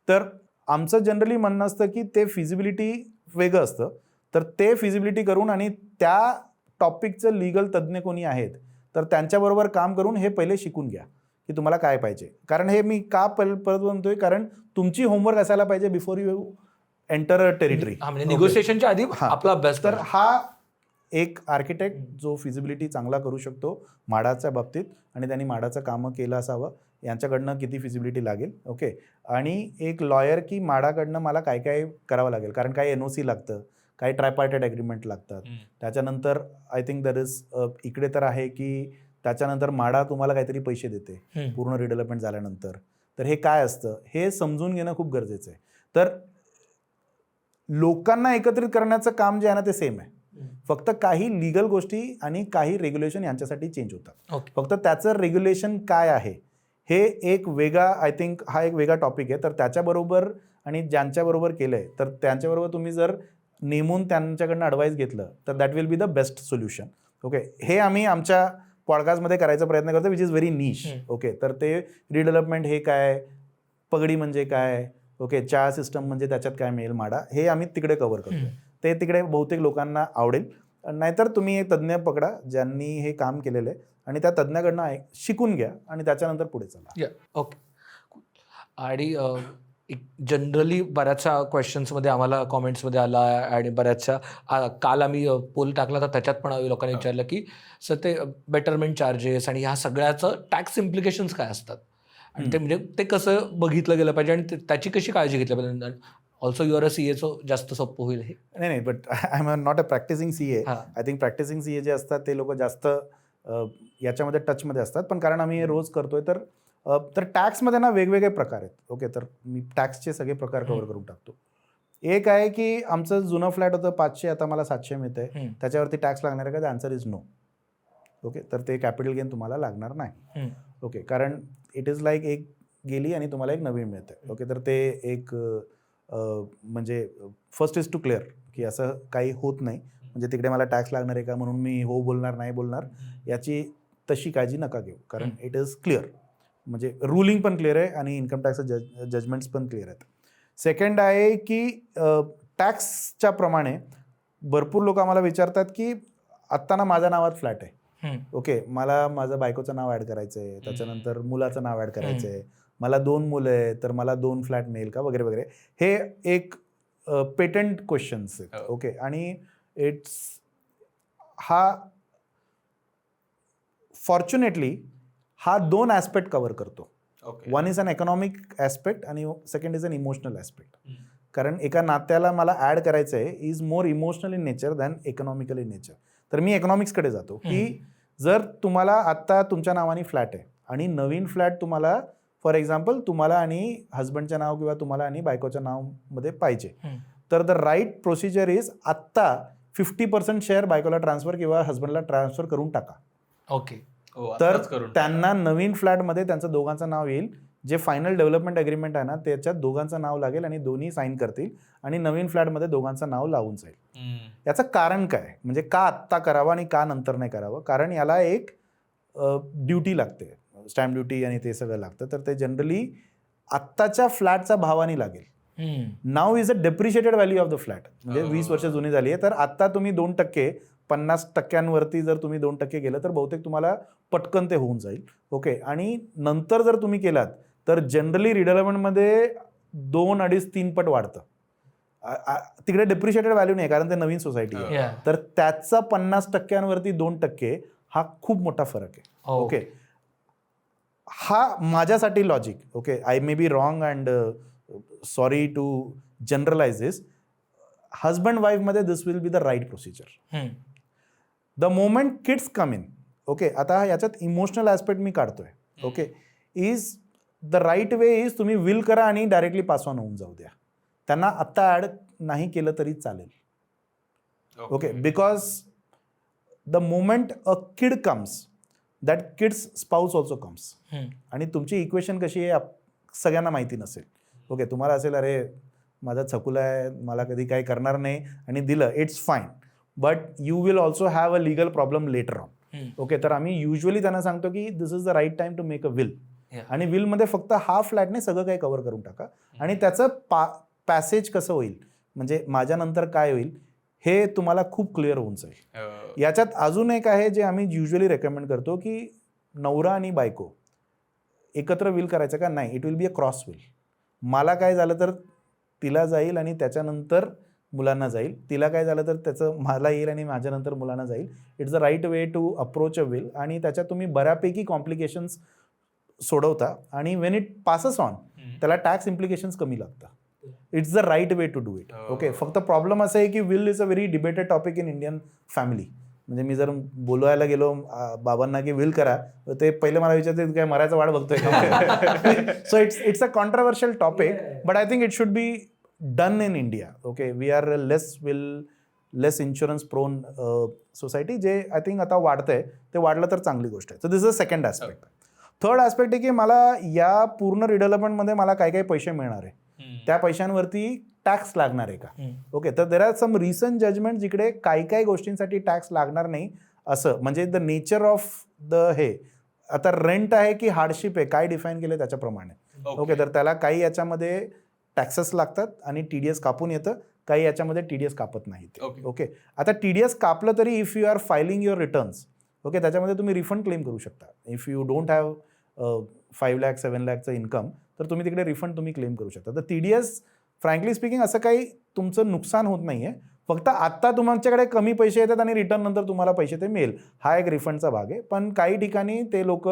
तर आमचं जनरली म्हणणं असतं की ते फिजिबिलिटी वेगळं असतं, तर ते फिजिबिलिटी करून आणि त्या टॉपिकचं लिगल तज्ज्ञ कोणी आहेत तर त्यांच्याबरोबर काम करून हे पहिले शिकून घ्या की तुम्हाला काय पाहिजे. कारण हे मी का परत म्हणतोय, कारण तुमची होमवर्क असायला पाहिजे बिफोर यू एंटर टेरिटरी. म्हणजे निगोसिएशनच्या आधी आपला अभ्यास तर हा एक आर्किटेक्ट जो फिजिबिलिटी चांगला करू शकतो माडाच्या बाबतीत आणि त्यांनी माडाचं कामं केलं असावं, यांच्याकडनं किती फिजिबिलिटी लागेल. ओके, आणि एक लॉयर की माडाकडनं मला काय काय करावं लागेल, कारण काही NOC लागतं, काही ट्रायपार्टेड ॲग्रीमेंट लागतात. त्याच्यानंतर आय थिंक दर इज इकडे तर आहे की त्याच्यानंतर माडा तुम्हाला काहीतरी पैसे देते पूर्ण रिडेव्हलपमेंट झाल्यानंतर. तर हे काय असतं हे समजून घेणं खूप गरजेचं आहे. तर लोकांना एकत्रित करण्याचं काम जे आहे ना ते सेम आहे, फक्त काही लिगल गोष्टी आणि काही रेग्युलेशन यांच्यासाठी चेंज होतात. फक्त त्याचं रेग्युलेशन काय आहे हे एक वेगळा, आय थिंक हा एक वेगळा टॉपिक आहे. तर त्याच्याबरोबर आणि ज्यांच्याबरोबर केलं आहे तर त्यांच्याबरोबर तुम्ही जर नेमून त्यांच्याकडनं ॲडवाईस घेतलं तर that will be the best solution. Okay, हे आम्ही आमच्या पॉडकास्टमध्ये करायचा प्रयत्न करतो, which is very niche. Okay, तर ते रिडेव्हलपमेंट हे काय, पगडी म्हणजे काय, ओके, चहा सिस्टम म्हणजे त्याच्यात काय मिळेल माडा, हे आम्ही तिकडे कव्हर करतो. ते तिकडे बहुतेक लोकांना आवडेल. नाहीतर तुम्ही एक तज्ज्ञ पकडा ज्यांनी हे काम केलेलं आहे आणि त्या तज्ज्ञाकडनं शिकून घ्या आणि त्याच्यानंतर पुढे चला. ओके, आणि जनरली बऱ्याचशा क्वेश्चन्समध्ये आम्हाला कॉमेंट्समध्ये आला आणि बऱ्याचशा काल आम्ही पोल टाकला तर त्याच्यात पण लोकांनी विचारलं की सर ते बेटरमेंट चार्जेस आणि ह्या सगळ्याचं टॅक्स इम्प्लिकेशन्स काय असतात आणि ते म्हणजे ते कसं बघितलं गेलं पाहिजे आणि त्याची कशी काळजी घेतली पाहिजे. ऑल्सो युअर अ CA जास्त सोपं होईल हे. नाही, but I am not a practicing CA. I think practicing CA जे असतात ते लोक जास्त याच्यामध्ये टचमध्ये असतात. पण कारण आम्ही हे रोज करतोय तर टॅक्समध्ये ना वेगवेगळे प्रकार आहेत. ओके, तर मी टॅक्सचे सगळे प्रकार कव्हर करून टाकतो. एक आहे की आमचं जुनं फ्लॅट होतं 500, आता मला 700 मिळतं आहे, त्याच्यावरती टॅक्स लागणार आहे का? The answer is no. Okay, तर ते कॅपिटल गेन तुम्हाला लागणार नाही. ओके, कारण इट इज लाईक एक गेली आणि तुम्हाला एक नवीन मिळते. ओके, तर ते एक म्हणजे फर्स्ट इज टू क्लिअर की असं काही होत नाही, म्हणजे तिकडे मला टॅक्स लागणार आहे का म्हणून मी हो बोलणार नाही बोलणार याची तशी काळजी नका घेऊ, कारण इट इज क्लिअर, म्हणजे रूलिंग पण क्लिअर आहे आणि इन्कम टॅक्सचं जजमेंट्स पण क्लिअर आहेत. सेकंड आहे की टॅक्सच्या प्रमाणे भरपूर लोक आम्हाला विचारतात की आत्ता ना माझ्या नावात फ्लॅट आहे. ओके, मला माझं बायकोचं नाव ॲड करायचं आहे, त्याच्यानंतर मुलाचं नाव ॲड करायचं आहे, मला 2 मुलं आहे तर मला 2 फ्लॅट मिळेल का वगैरे वगैरे. हे एक पेटंट क्वेश्चन्स आहेत. ओके, आणि फॉर्च्युनेटली हा 2 ॲस्पेक्ट कव्हर करतो. One is an economic aspect आणि second is an emotional aspect. कारण एका नात्याला मला ॲड करायचं आहे is more emotional in nature than economical in nature. तर मी इकॉनॉमिक्सकडे जातो की जर तुम्हाला आत्ता तुमच्या नावाने फ्लॅट आहे आणि नवीन फ्लॅट तुम्हाला फॉर एक्झाम्पल तुम्हाला आणि हजबंडच्या नाव किंवा तुम्हाला आणि बायकोच्या नावमध्ये पाहिजे, तर द राईट प्रोसिजर इज आत्ता 50% शेअर बायकोला ट्रान्सफर किंवा हजबंडला ट्रान्सफर करून टाका. ओके, तर त्यांना नवीन फ्लॅटमध्ये त्यांचं दोघांचं नाव येईल. जे फायनल डेव्हलपमेंट ॲग्रीमेंट आहे ना त्याच्यात दोघांचं नाव लागेल आणि दोन्ही साईन करतील आणि नवीन फ्लॅटमध्ये दोघांचं नाव लावून जाईल. याचं कारण काय, म्हणजे का आत्ता करावं आणि का नंतर नाही करावं? कारण याला एक ड्युटी लागते, स्टॅम्प ड्युटी आणि ते सगळं लागतं. तर ते जनरली आत्ताच्या फ्लॅटच्या भावाने लागेल. Now is a depreciated value of the flat, म्हणजे 20 वर्ष जुनी झाली आहे तर आत्ता तुम्ही 2% 50% जर तुम्ही 2% गेलं तर बहुतेक तुम्हाला पटकन ते होऊन जाईल. ओके, आणि नंतर जर तुम्ही केलात तर जनरली रिडेव्हलपमेंटमध्ये 2, 2.5, 3 पट वाढतं. तिकडे डेप्रिशिएटेड व्हॅल्यू नाही कारण ते नवीन सोसायटी आहे. तर त्याचा 50% 2% हा खूप मोठा फरक आहे. ओके, हा माझ्यासाठी logic. Okay, I may be wrong and sorry to generalize this. Husband वाईफमध्ये this will be the right procedure. The moment kids come in, okay, आता याच्यात इमोशनल ॲस्पेक्ट मी काढतोय. Okay, is the right way is तुम्ही will करा आणि directly pass on होऊन जाऊ द्या. त्यांना आत्ता ॲड नाही केलं तरी चालेल. Okay, because the moment a kid comes that kids spouse also comes. आणि तुमची इक्वेशन कशी आहे सगळ्यांना माहिती नसेल. ओके, तुम्हाला असेल अरे माझा छकुला आहे, मला कधी काही करणार नाही आणि दिलं, it's fine. But you will also have a legal problem later on. Okay, तर आम्ही युजली त्यांना सांगतो की this is the right time to make a will. आणि विलमध्ये फक्त हा फ्लॅटने सगळं काही कव्हर करून टाका आणि त्याचं पॅसेज कसं होईल, म्हणजे माझ्यानंतर काय होईल हे तुम्हाला खूप क्लिअर होऊन जाईल. याच्यात अजून एक आहे जे आम्ही युजली रेकमेंड करतो की नवरा आणि बायको एकत्र विल करायचं का नाही. It will be a cross will. मला काय झालं तर तिला जाईल आणि त्याच्यानंतर मुलांना जाईल, तिला काय झालं तर त्याचं मला येईल आणि माझ्यानंतर मुलांना जाईल. It's the right way to approach a will आणि त्याच्यात तुम्ही बऱ्यापैकी कॉम्प्लिकेशन्स सोडवता आणि वेन इट पासेस ऑन त्याला टॅक्स इम्प्लिकेशन्स कमी लागतात. It's the right way to do it. Okay, फक्त प्रॉब्लेम असं आहे की will is a very debated topic in Indian family. म्हणजे मी जर बोलवायला गेलो बाबांना की विल करा, ते पहिले मला विचारते काय मरायचा वाट बघतोय का. So it's a controversial topic, but I think it should be done in India. Okay, we are less insurance prone society, जे आय थिंक आता वाढतंय. ते वाढलं तर चांगली गोष्ट आहे. So this is a second aspect. Third aspect आहे की मला या पूर्ण रिडेव्हलपमेंटमध्ये मला काय काय पैसे मिळणार आहे, त्या पैशांवरती टॅक्स लागणार आहे का. ओके, तर there are some recent judgment जिकडे काही काही गोष्टींसाठी टॅक्स लागणार नाही असं, म्हणजे द नेचर ऑफ द हे आता रेंट आहे की हार्डशिप आहे काय डिफाईन केलं त्याच्याप्रमाणे. ओके, तर त्याला काही याच्यामध्ये टॅक्सेस लागतात आणि TDS कापून येतं, काही याच्यामध्ये TDS कापत नाहीत. ओके, आता TDS कापलं तरी if you are filing your returns, okay, त्याच्यामध्ये तुम्ही रिफंड क्लेम करू शकता. If you don't have 5 lakh 7 लाखचं इन्कम तर तुम्ही तिकडे रिफंड तुम्ही क्लेम करू शकता. तर TDS फ्रँकली स्पीकिंग असं काही तुमचं नुकसान होत नाही आहे. फक्त आत्ता तुमच्याकडे कमी पैसे येतात आणि रिटर्न नंतर तुम्हाला पैसे ते मिळेल, हा एक रिफंडचा भाग आहे. पण काही ठिकाणी ते लोक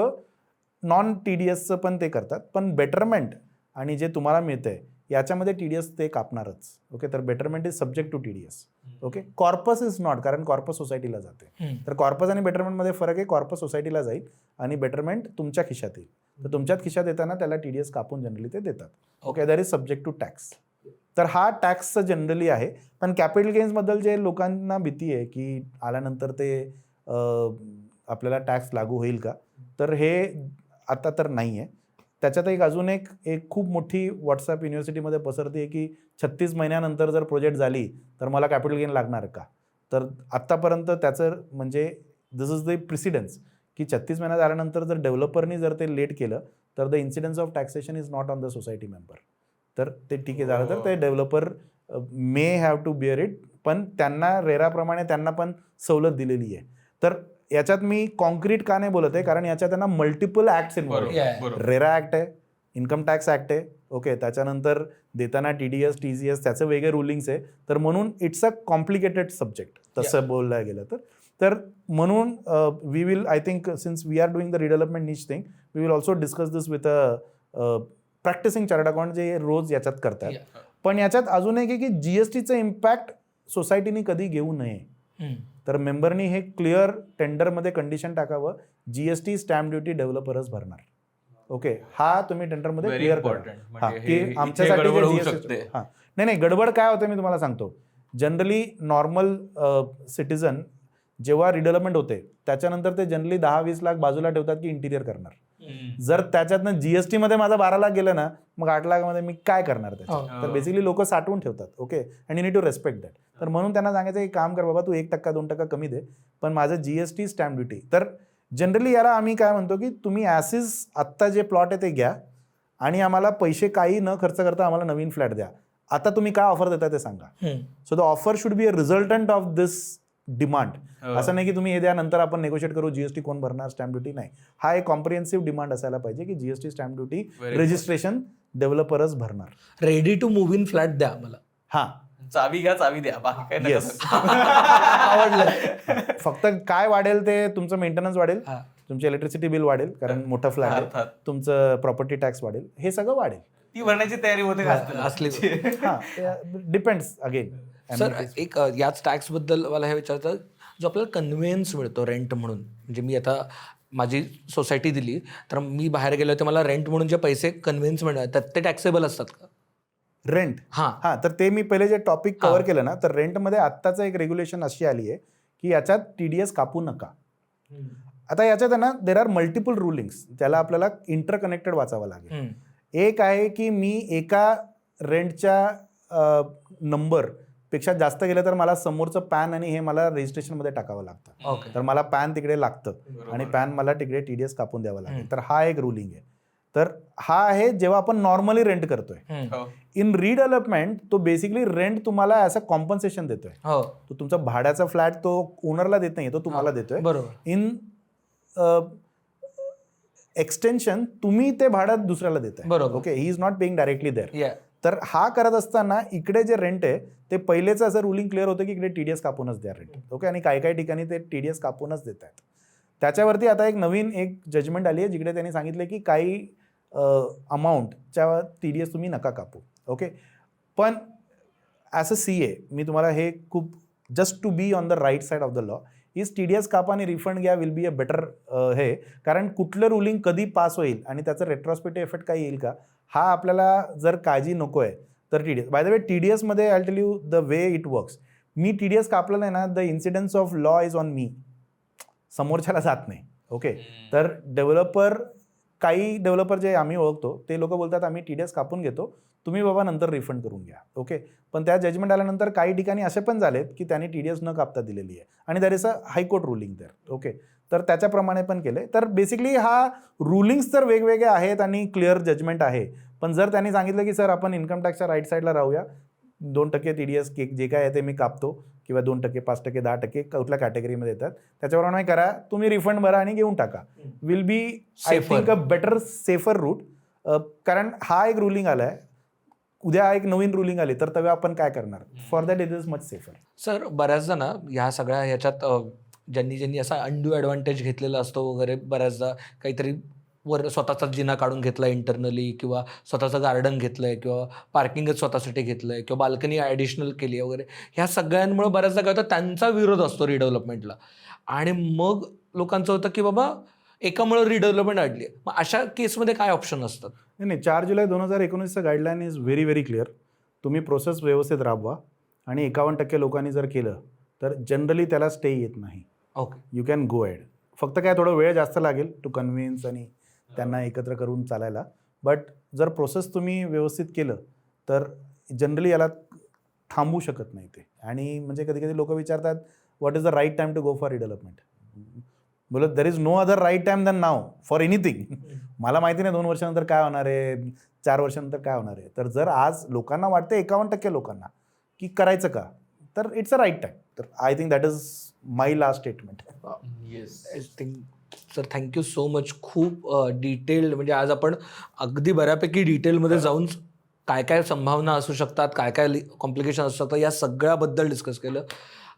नॉन TDSचं पण ते करतात, पण बेटरमेंट आणि जे तुम्हाला मिळतंय याच्यामध्ये TDS ते कापणारच. ओके, तर betterment is subject to TDS. Okay, corpus is not, कारण कॉर्पस सोसायटीला जाते. तर कॉर्पस आणि बेटरमेंटमध्ये फरक आहे. कॉर्पस सोसायटीला जाईल आणि बेटरमेंट तुमच्या खिशात येईल. तर तुमच्यात खिशात येताना त्याला TDS कापून जनरली ते देतात. Okay, that is subject to tax. तर हा टॅक्सचं जनरली आहे. पण कॅपिटल गेन्सबद्दल जे लोकांना भीती आहे की आल्यानंतर ते आपल्याला टॅक्स लागू होईल का, तर हे आता तर नाही आहे. त्याच्यात एक अजून एक खूप मोठी व्हॉट्सॲप युनिव्हर्सिटीमध्ये पसरते आहे की 36 महिन्यानंतर जर प्रोजेक्ट झाली तर मला कॅपिटल गेन लागणार का. तर आत्तापर्यंत त्याचं म्हणजे दिस इज द प्रिसिडन्स की 36 महिन्यात आल्यानंतर जर डेव्हलपरनी जर ते लेट केलं तर the incidence of taxation is not on the society member. तर ते ठीक आहे झालं तर ते developer may have to bear it, पण त्यांना रेराप्रमाणे त्यांना पण सवलत दिलेली आहे. तर याच्यात मी कॉन्क्रीट का नाही बोलत आहे, कारण याच्यात त्यांना multiple acts involve. RERA act आहे, इन्कम टॅक्स ॲक्ट आहे. ओके, त्याच्यानंतर देताना TDS TCS त्याचं वेगळे रुलिंग्स आहे. तर म्हणून इट्स अ कॉम्प्लिकेटेड सब्जेक्ट तसं बोललं गेलं तर म्हणून we will I think since we are doing the redevelopment niche thing we will also discuss this with a practising chartered account जे रोज याच्यात करतात. पण याच्यात अजून एक आहे की GSTचं इम्पॅक्ट सोसायटीने कधी घेऊ नये. तर मेंबरनी हे क्लिअर टेंडरमध्ये कंडिशन टाकावं, GST स्टॅम्प ड्युटी डेव्हलपरच भरणार. ओके, हा तुम्ही टेंडरमध्ये क्लिअर करा की आमच्यासाठी हां नाही गडबड काय होते मी तुम्हाला सांगतो. जनरली नॉर्मल सिटीजन जेव्हा रिडेव्हलपमेंट होते त्याच्यानंतर ते जनरली 10-20 लाख बाजूला ठेवतात की इंटिरियर करणार. जर त्याच्यातनं GST मध्ये माझा 12 लाख गेलं ना, मग 8 लाखामध्ये मी काय करणार त्याच्यात. तर बेसिकली लोक साठवून ठेवतात. Okay, and you need to respect that. तर म्हणून त्यांना सांगायचं एक काम कर बाबा, तू 1% 2% कमी दे, पण माझं GST स्टॅम्प ड्युटी. तर जनरली याला आम्ही काय म्हणतो की तुम्ही ॲसिस आत्ता जे प्लॉट आहे ते घ्या आणि आम्हाला पैसे काही न खर्च करता आम्हाला नवीन फ्लॅट द्या. आता तुम्ही काय ऑफर देता ते सांगा. So the offer should be a resultant of this demand. असं नाही की तुम्ही हे द्या नंतर आपण नेगोशिएट करू, GST कोण भरणार, स्टॅम्प ड्युटी नाही. हा एक कॉम्प्रिहेन्सिव्ह डिमांड असायला पाहिजे की GST स्टॅम्प ड्युटी रजिस्ट्रेशन डेव्हलपरच भरणार. Ready to move in flat द्या मला. हा, चावी घ्या, चावी द्या, बाकी काय नाही. आवडलं. फक्त काय वाढेल ते तुमचं मेंटेनन्स वाढेल, तुमचे इलेक्ट्रिसिटी बिल वाढेल कारण मोठा फ्लॅट आहे, तुमचं प्रॉपर्टी टॅक्स वाढेल, हे सगळं वाढेल. ती भरण्याची तयारी होते असली. Depends again. सर एक याच टॅक्स बद्दल मला हे विचारायचं, जो आपल्याला कन्व्हिन्स मिळतो रेंट म्हणून, म्हणजे मी आता माझी सोसायटी दिली तर मी बाहेर गेलो तर मला रेंट म्हणून जे पैसे कन्व्हिन्स मिळतात ते टॅक्सेबल असतात का? रेंट हां, तर ते मी पहिले जे टॉपिक कव्हर केलं ना, तर रेंटमध्ये आत्ताचं एक रेग्युलेशन अशी आली आहे की याच्यात TDS कापू नका. आता याच्यात आहे ना, देर आर मल्टिपल रुलिंग्स, त्याला आपल्याला इंटरकनेक्टेड वाचावं लागेल. एक आहे की मी एका रेंटच्या नंबर पेक्षा जास्त गेलं तर मला समोरचं पॅन आणि हे मला रजिस्ट्रेशनमध्ये टाकावं लागतं. ओके. तर मला पॅन तिकडे लागतं आणि पॅन मला तिकडे TDS कापून द्यावं लागेल. तर हा एक रुलिंग आहे. तर हा आहे जेव्हा आपण नॉर्मली रेंट करतोय. इन रिडेव्हलपमेंट तो बेसिकली रेंट तुम्हाला ॲज अ कॉम्पन्सेशन देतोय. हो, तो तुमचा भाड्याचा फ्लॅट तो ओनरला देत नाही, तो तुम्हाला देतोय. बरोबर. इन एक्सटेन्शन तुम्ही ते भाड्यात दुसऱ्याला देताय. बरोबर. Okay, he is not paying directly there. Yeah. तर हा करत असताना इकडे जे रेंट आहे ते पहिलेच असं रुलिंग क्लिअर होतं की इकडे TDS कापूनच द्या रेंट. ओके, आणि काही ठिकाणी ते TDS कापूनच देत आहेत. त्याच्यावरती आता एक नवीन जजमेंट आली आहे जिकडे त्यांनी सांगितलं की काही अमाऊंटच्या TDS तुम्ही नका कापू. ओके, पण ॲज अ CA मी तुम्हाला हे खूप just to be on the right side of the law is TDS कापा आणि रिफंड घ्या विल बी अ बेटर हे. कारण कुठलं रुलिंग कधी पास होईल आणि त्याचं रेट्रोस्पेक्टिव्ह इफेक्ट काही येईल का हा आपल्याला जर काळजी नको आहे तर TDS. Bye the way TDS मध्ये I tell you the way it works. Me TDS कापलं नाही ना, the incidence of law is on me, समोरच्याला जात नाही. ओके, तर काही डेव्हलपर जे आम्ही ओळखतो ते लोक बोलतात आम्ही TDS कापून घेतो, तुम्ही बाबा नंतर रिफंड करून घ्या. ओके, पण त्या जजमेंट आल्यानंतर काही ठिकाणी असे पण झालेत की त्यांनी TDS न कापता दिलेली आहे आणि there is a high court ruling there. Okay, तर त्याच्याप्रमाणे पण केले. तर बेसिकली हा रुलिंग्स तर वेगवेगळे आहेत आणि क्लिअर जजमेंट आहे. पण जर त्यांनी सांगितलं की सर आपण इन्कम टॅक्सच्या राईट साईडला राहूया, 2% TDS जे काय आहे ते मी कापतो किंवा 2%, 5%, 10% कुठल्या कॅटेगरीमध्ये येतात त्याच्याप्रमाणे करा, तुम्ही रिफंड भरा आणि घेऊन टाका. Will be I think a better safer route. कारण हा एक रुलिंग आला आहे, उद्या एक नवीन रुलिंग आली तर तेव्हा आपण काय करणार. For that it is much safer. Sir, बऱ्याचदा ना ह्या सगळ्या ह्याच्यात ज्यांनी असा अनड्यू ॲडव्हान्टेज घेतलेला असतो वगैरे, बऱ्याचदा काहीतरी स्वतःचा जिना काढून घेतला इंटरनली किंवा स्वतःचं गार्डन घेतलंय किंवा पार्किंगच स्वतःसाठी घेतलंय किंवा बाल्कनी ॲडिशनल केली आहे वगैरे, ह्या सगळ्यांमुळे बऱ्याचदा काय होतं त्यांचा विरोध असतो रिडेव्हलपमेंटला आणि मग लोकांचं होतं की बाबा एकामुळे रिडेव्हलपमेंट अडली. मग अशा केसमध्ये काय ऑप्शन असतात? नाही, 4 जुलै 2019चं guideline is very very clear. तुम्ही प्रोसेस व्यवस्थित राबवा आणि 51% लोकांनी जर केलं तर जनरली त्याला स्टे येत नाही. Okay, you can go head. फक्त काय थोडं वेळ जास्त लागेल टू कन्व्हिन्स आणि त्यांना एकत्र करून चालायला. बट जर प्रोसेस तुम्ही व्यवस्थित केलं तर जनरली याला थांबू शकत नाही ते. आणि म्हणजे कधी कधी लोक विचारतात what is the right time to go for redevelopment. बोलत there is no other right time than now for anything. मला माहिती नाही 2 वर्षानंतर काय होणार आहे, 4 वर्षानंतर काय होणार आहे. तर जर आज लोकांना वाटतं 51% लोकांना की करायचं का, तर इट्स अ राईट टाइम. तर I think that is my last statement. Yes, I think sir thank you so much. खूप डिटेल्ड, म्हणजे आज आपण अगदी बऱ्यापैकी डिटेलमध्ये जाऊन काय काय संभावना असू शकतात, काय काय कॉम्प्लिकेशन असू शकतात, या सगळ्याबद्दल डिस्कस केलं.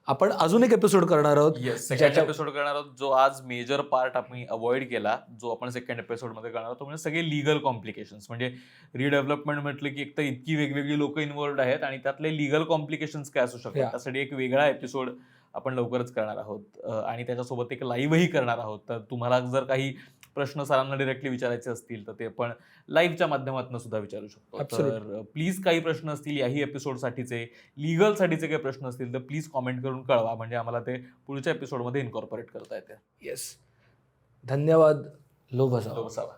आपण अजून एक एपिसोड करणार आहोत. येस, सेकंड एपिसोड करणार आहोत जो आज मेजर पार्ट आम्ही अवॉइड केला, जो आपण सेकंड एपिसोडमध्ये करणार आहोत, म्हणजे सगळे लिगल कॉम्प्लिकेशन्स. म्हणजे रिडेव्हलपमेंट म्हटलं की एक तर इतकी वेगवेगळी लोक इन्व्हॉल्ड आहेत आणि त्यातले लिगल कॉम्प्लिकेशन्स काय असू शकतात, त्यासाठी एक वेगळा एपिसोड आपण लवकरच करणार आहोत आणि त्याच्यासोबत एक लाईव्हही करणार आहोत. तर तुम्हाला जर काही प्रश्न सरांना डिरेक्टली विचारायचे असतील तर ते आपण लाईव्हच्या माध्यमातून सुद्धा विचारू शकतो. तर प्लीज काही प्रश्न असतील याही एपिसोडसाठीचे, लिगलसाठीचे काही प्रश्न असतील तर प्लीज कॉमेंट करून कळवा, म्हणजे आम्हाला ते पुढच्या एपिसोडमध्ये इन्कॉर्पोरेट करता येते. येस, धन्यवाद. लोभ असावा.